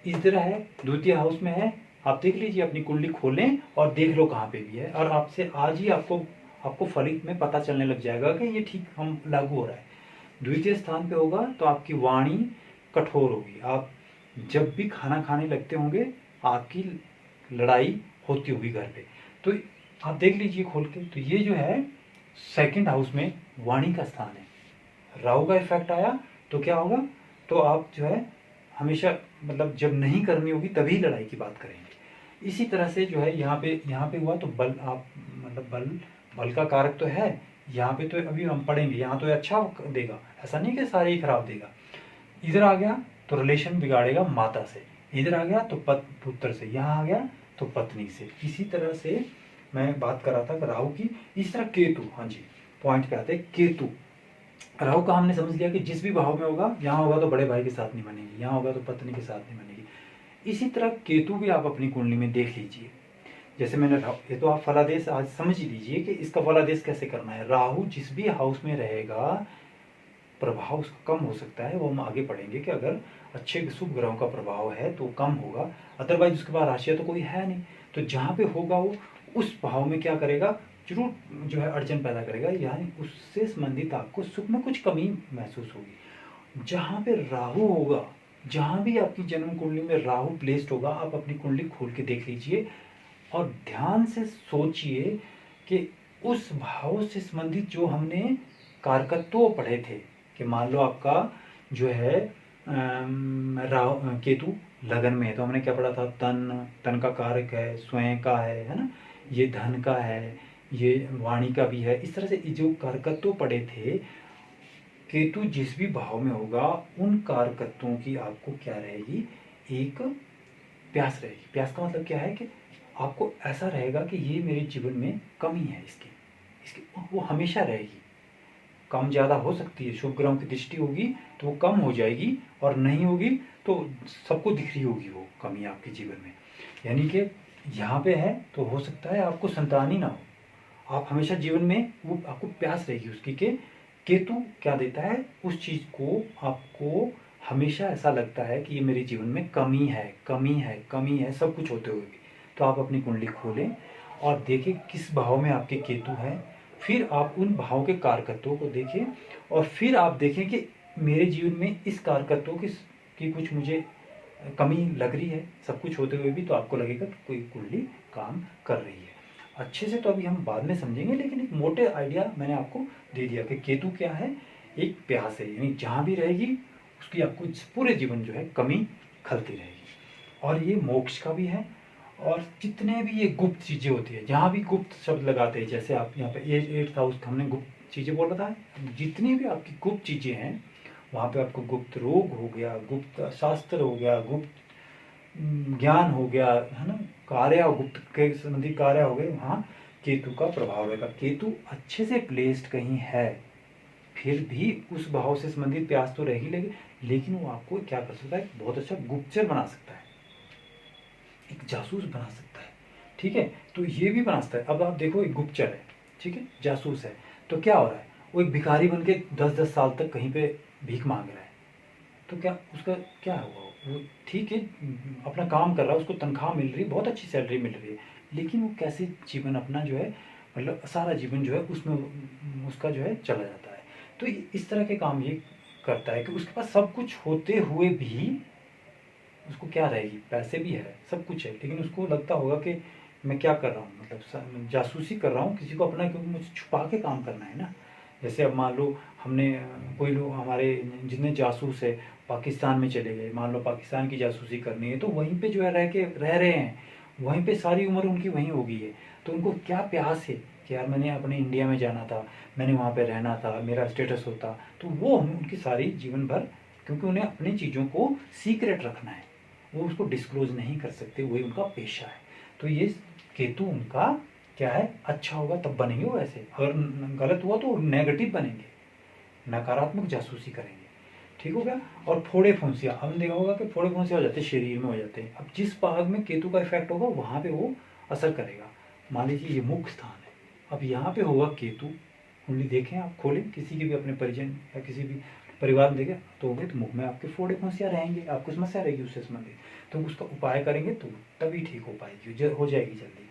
Speaker 1: इधर है द्वितीय हाउस में है, आप देख लीजिए, अपनी कुंडली खोलें और देख लो कहाँ पे भी है, और आपसे आज ही आपको फलित में पता चलने लग जाएगा कि ये ठीक हम लागू हो रहा है। द्वितीय स्थान पे होगा तो आपकी वाणी कठोर होगी, आप जब भी खाना खाने लगते होंगे आपकी लड़ाई होती होगी घर पे। तो आप देख लीजिए खोल के, तो ये जो है सेकंड हाउस में वाणी का स्थान है। राहु का इफेक्ट आया तो क्या होगा, तो आप जो है हमेशा मतलब जब नहीं करनी होगी तभी लड़ाई की बात करेंगे। इसी तरह से जो है यहाँ पे हुआ तो बल, आप मतलब बल का कारक तो है यहाँ पे, तो अभी हम पढ़ेंगे यहाँ तो अच्छा देगा, ऐसा नहीं कि सारे ही खराब देगा। इधर आ गया तो रिलेशन बिगाड़ेगा माता से, इधर आ गया तो पुत्र से, यहाँ आ गया तो पत्नी से। इसी तरह से मैं बात कर रहा था कि राहु की। इस तरह केतु, हाँ जी पॉइंट पे आते हैं। केतु, राहु का हमने समझ लिया कि जिस भी भाव में होगा, यहाँ होगा तो बड़े भाई के साथ नहीं बनेगी, यहाँ होगा तो पत्नी के साथ नहीं बनेगी। इसी तरह केतु भी आप अपनी कुंडली में देख लीजिए। जैसे मैंने ये तो आप फलादेश आज समझ ही लीजिए कि इसका फलादेश कैसे करना है। राहु जिस भी हाउस में रहेगा प्रभाव उसका कम हो सकता है, वो हम आगे पढ़ेंगे कि अगर अच्छे शुभ ग्रहों का प्रभाव है तो कम होगा, अदरवाइज उसके बाद राशियाँ तो कोई है नहीं। तो जहाँ पे होगा वो उस भाव में क्या करेगा, जरूर जो है अड़चन पैदा करेगा, यानी उससे संबंधित आपको सुख में कुछ कमी महसूस होगी। जहाँ पे राहु होगा, जहाँ भी आपकी जन्म कुंडली में राहु प्लेस्ड होगा, आप अपनी कुंडली खोल के देख लीजिए और ध्यान से सोचिए कि उस भाव से संबंधित जो हमने कारकत्व पढ़े थे, कि मान लो आपका जो है केतु लगन में है तो हमने क्या पढ़ा था, तन का कारक है, स्वयं का है ना, ये धन का है, ये वाणी का भी है। इस तरह से जो कारकत्व पढ़े थे, केतु जिस भी भाव में होगा उन कारकत्वों की आपको क्या रहेगी, एक प्यास रहेगी। प्यास का मतलब क्या है कि आपको ऐसा रहेगा कि ये मेरे जीवन में कमी है, इसकी वो हमेशा रहेगी। कम ज़्यादा हो सकती है, शुभ ग्रहों की दृष्टि होगी तो वो कम हो जाएगी, और नहीं होगी तो सबको दिख रही होगी वो कमी आपके जीवन में। यानी कि यहाँ पे है तो हो सकता है आपको संतान ही ना हो, आप हमेशा जीवन में वो आपको प्यास रहेगी उसकी। के केतु क्या देता है, उस चीज़ को आपको हमेशा ऐसा लगता है कि ये मेरे जीवन में कमी है, कमी है, कमी है, सब कुछ होते हुए भी। तो आप अपनी कुंडली खोलें और देखें किस भाव में आपके केतु हैं, फिर आप उन भाव के कारकत्वों को देखें और फिर आप देखें कि मेरे जीवन में इस कारकत्वों की कुछ मुझे कमी लग रही है, सब कुछ होते हुए भी, तो आपको लगेगा कि कोई कुंडली काम कर रही है। अच्छे से तो अभी हम बाद में समझेंगे, लेकिन एक मोटे आइडिया मैंने आपको दे दिया कि केतु क्या है। एक प्यास है, यानी जहाँ भी रहेगी उसकी आपको पूरे जीवन जो है कमी खलती रहेगी। और ये मोक्ष का भी है। और जितने भी ये गुप्त चीज़ें होती है, जहाँ भी गुप्त शब्द लगाते हैं, जैसे आप यहाँ पे 8th हाउस हमने गुप्त चीज़ें बोला था, जितनी भी आपकी गुप्त चीज़ें हैं वहाँ पे आपको गुप्त रोग हो गया, गुप्त शास्त्र हो गया, गुप्त ज्ञान हो गया, है ना, कार्य, गुप्त के संबंधी कार्य हो गए, वहाँ केतु का प्रभाव रहेगा। केतु अच्छे से प्लेस्ड कहीं है, फिर भी उस भाव से संबंधित प्यास तो रहेगी, लेकिन वो आपको क्या कर सकता है, बहुत अच्छा गुप्तचर बना सकता है, एक जासूस बना सकता है। ठीक है, तो ये भी बना सकता है। अब आप देखो, एक गुप्तचर है, ठीक है, जासूस है, तो क्या हो रहा है, वो एक भिखारी बन के 10-10 साल तक कहीं पे भीख मांग रहा है, तो क्या उसका क्या होगा, वो ठीक है अपना काम कर रहा है, उसको तनख्वाह मिल रही है, बहुत अच्छी सैलरी मिल रही है, लेकिन वो कैसे जीवन अपना जो है, मतलब सारा जीवन जो है उसमें उसका जो है चला जाता है। तो इस तरह के काम ये करता है कि उसके पास सब कुछ होते हुए भी उसको क्या रहेगी, पैसे भी है, सब कुछ है, लेकिन उसको लगता होगा कि मैं क्या कर रहा हूँ, मतलब जासूसी कर रहा हूँ किसी को अपना, क्योंकि मुझे छुपा के काम करना है ना। जैसे अब मान लो हमने कोई लोग हमारे जितने जासूस है पाकिस्तान में चले गए, मान लो पाकिस्तान की जासूसी करनी है, तो वहीं पे जो है रह रहे हैं, वहीं पे सारी उम्र उनकी वहीं हो गई है, तो उनको क्या प्यास है कि यार मैंने अपने इंडिया में जाना था, मैंने वहाँ पे रहना था, मेरा स्टेटस होता, तो वो उनकी सारी जीवन भर, क्योंकि उन्हें अपनी चीज़ों को सीक्रेट रखना है, वो उसको डिस्क्लोज नहीं कर सकते, वही उनका पेशा है। तो ये केतु उनका क्या है, अच्छा होगा तब बनेंगे वो ऐसे, अगर गलत हुआ तो नेगेटिव बनेंगे, नकारात्मक जासूसी करेंगे। ठीक हो गया। और फोड़े फुंसियाँ, हमने देखा होगा कि फोड़े फुंसियाँ हो जाते हैं, शरीर में हो जाते हैं, अब जिस भाग में केतु का इफेक्ट होगा वहाँ पे वो असर करेगा। मान लीजिए ये मुख्य स्थान है, अब यहाँ पे होगा केतु, कुंडली देखें आप, खोलें किसी के भी अपने परिजन या किसी भी परिवार में देखें तो होंगे, तो मुख में आपके फोड़े फुंसियाँ रहेंगे, आपको समस्या रहेगी उससे संबंधित, तो उसका उपाय करेंगे तो तभी ठीक हो पाएगी, हो जाएगी जल्दी।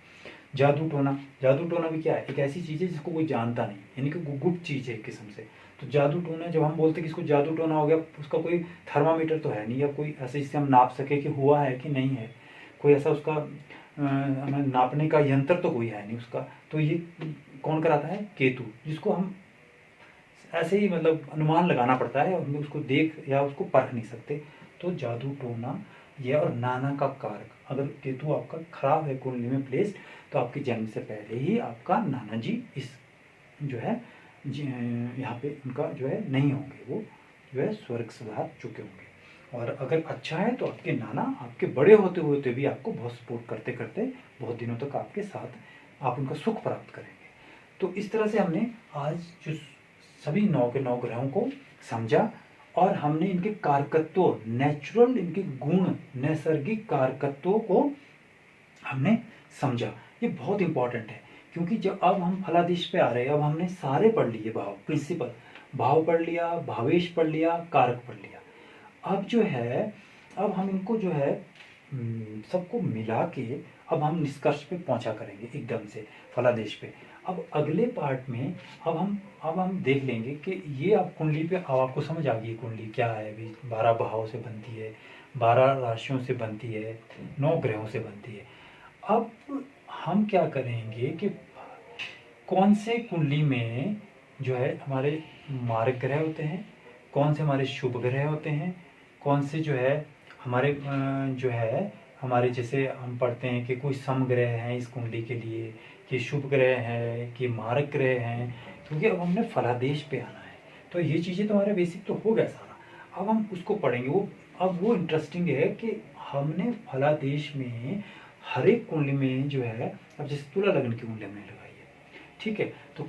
Speaker 1: जादू टोना, जादू टोना भी क्या है, एक ऐसी चीज़ है जिसको कोई जानता नहीं, यानी कि गुप्त चीज़ है एक किस्म से। तो जादू टोना, जब हम बोलते हैं कि इसको जादू टोना हो गया, उसका कोई थर्मामीटर तो है नहीं, या कोई ऐसे जिससे हम नाप सके कि हुआ है कि नहीं है, कोई ऐसा उसका हमें नापने का यंत्र तो कोई है नहीं उसका। तो ये कौन कराता है, केतु, जिसको हम ऐसे ही मतलब अनुमान लगाना पड़ता है, और उसको देख या उसको परख नहीं सकते। तो जादू टोना ये, और नाना का कारक, अगर केतु आपका खराब है कुंडली में प्लेस, तो आपके जन्म से पहले ही आपका नाना जी इस जो है यहाँ पे उनका जो है नहीं होंगे, वो जो है स्वर्ग सुधार चुके होंगे। और अगर अच्छा है तो आपके नाना आपके बड़े होते होते भी आपको बहुत सपोर्ट करते करते बहुत दिनों तक आपके साथ आप उनका सुख प्राप्त करेंगे। तो इस तरह से हमने आज जो सभी 9 के 9 ग्रहों को समझा, और हमने इनके कारकत्व, नेचुरल इनके गुण, नैसर्गिक कारकत्वों को हमने समझा। ये बहुत इंपॉर्टेंट है, क्योंकि जब अब हम फलादेश पे आ रहे हैं, अब हमने सारे पढ़ लिए भाव, प्रिंसिपल भाव पढ़ लिया, भावेश पढ़ लिया, कारक पढ़ लिया। अब जो है, अब हम इनको जो है सबको मिला के अब हम निष्कर्ष पे पहुंचा करेंगे एकदम से फलादेश पे। अब अगले पार्ट में अब हम देख लेंगे कि ये अब कुंडली पे, अब आपको समझ आ गई कुंडली क्या है, अभी 12 भाव से बनती है, 12 राशियों से बनती है, 9 ग्रहों से बनती है। अब हम क्या करेंगे कि कौन से कुंडली में जो है हमारे मारक ग्रह होते हैं, कौन से हमारे शुभ ग्रह होते हैं, कौन से जो है हमारे जो है हमारे, जैसे हम पढ़ते हैं कि कोई समग्रह हैं इस कुंडली के लिए, कि शुभ ग्रह है, कि मारक ग्रह हैं, क्योंकि अब हमने फलादेश पे आना है। तो ये चीज़ें तो हमारे बेसिक तो हो गया सारा, अब हम उसको पढ़ेंगे। वो अब वो इंटरेस्टिंग है कि हमने फलादेश में हर एक कुंडली में जो है, अब जैसे तुला लग्न की कुंडली हमने लगाई है, ठीक है, तो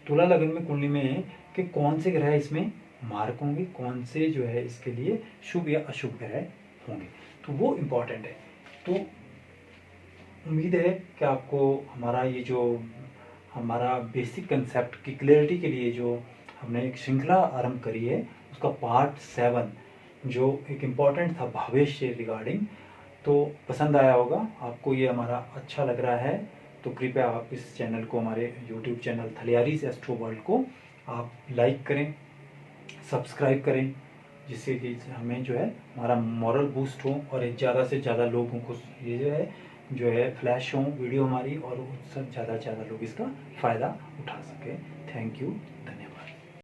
Speaker 1: तुला लग्न में कुंडली में कि कौन से ग्रह इसमें मार्क होंगे, कौन से जो है इसके लिए शुभ या अशुभ ग्रह होंगे, तो वो इम्पोर्टेंट है। तो उम्मीद है कि आपको हमारा ये जो हमारा बेसिक कंसेप्ट की क्लियरिटी के लिए जो हमने एक श्रृंखला आरंभ करी है, उसका पार्ट 7 जो एक इम्पॉर्टेंट था भावेश से रिगार्डिंग, तो पसंद आया होगा आपको, ये हमारा अच्छा लग रहा है, तो कृपया आप इस चैनल को, हमारे यूट्यूब चैनल थलियारीज एस्ट्रो वर्ल्ड को आप लाइक करें, सब्सक्राइब करें, जिससे कि हमें जो है हमारा मॉरल बूस्ट हो, और ज़्यादा से ज़्यादा लोगों को ये जो है जो है फ्लैश हो वीडियो हमारी, और सब ज़्यादा से ज़्यादा लोग इसका फ़ायदा उठा सकें। थैंक यू, धन्यवाद।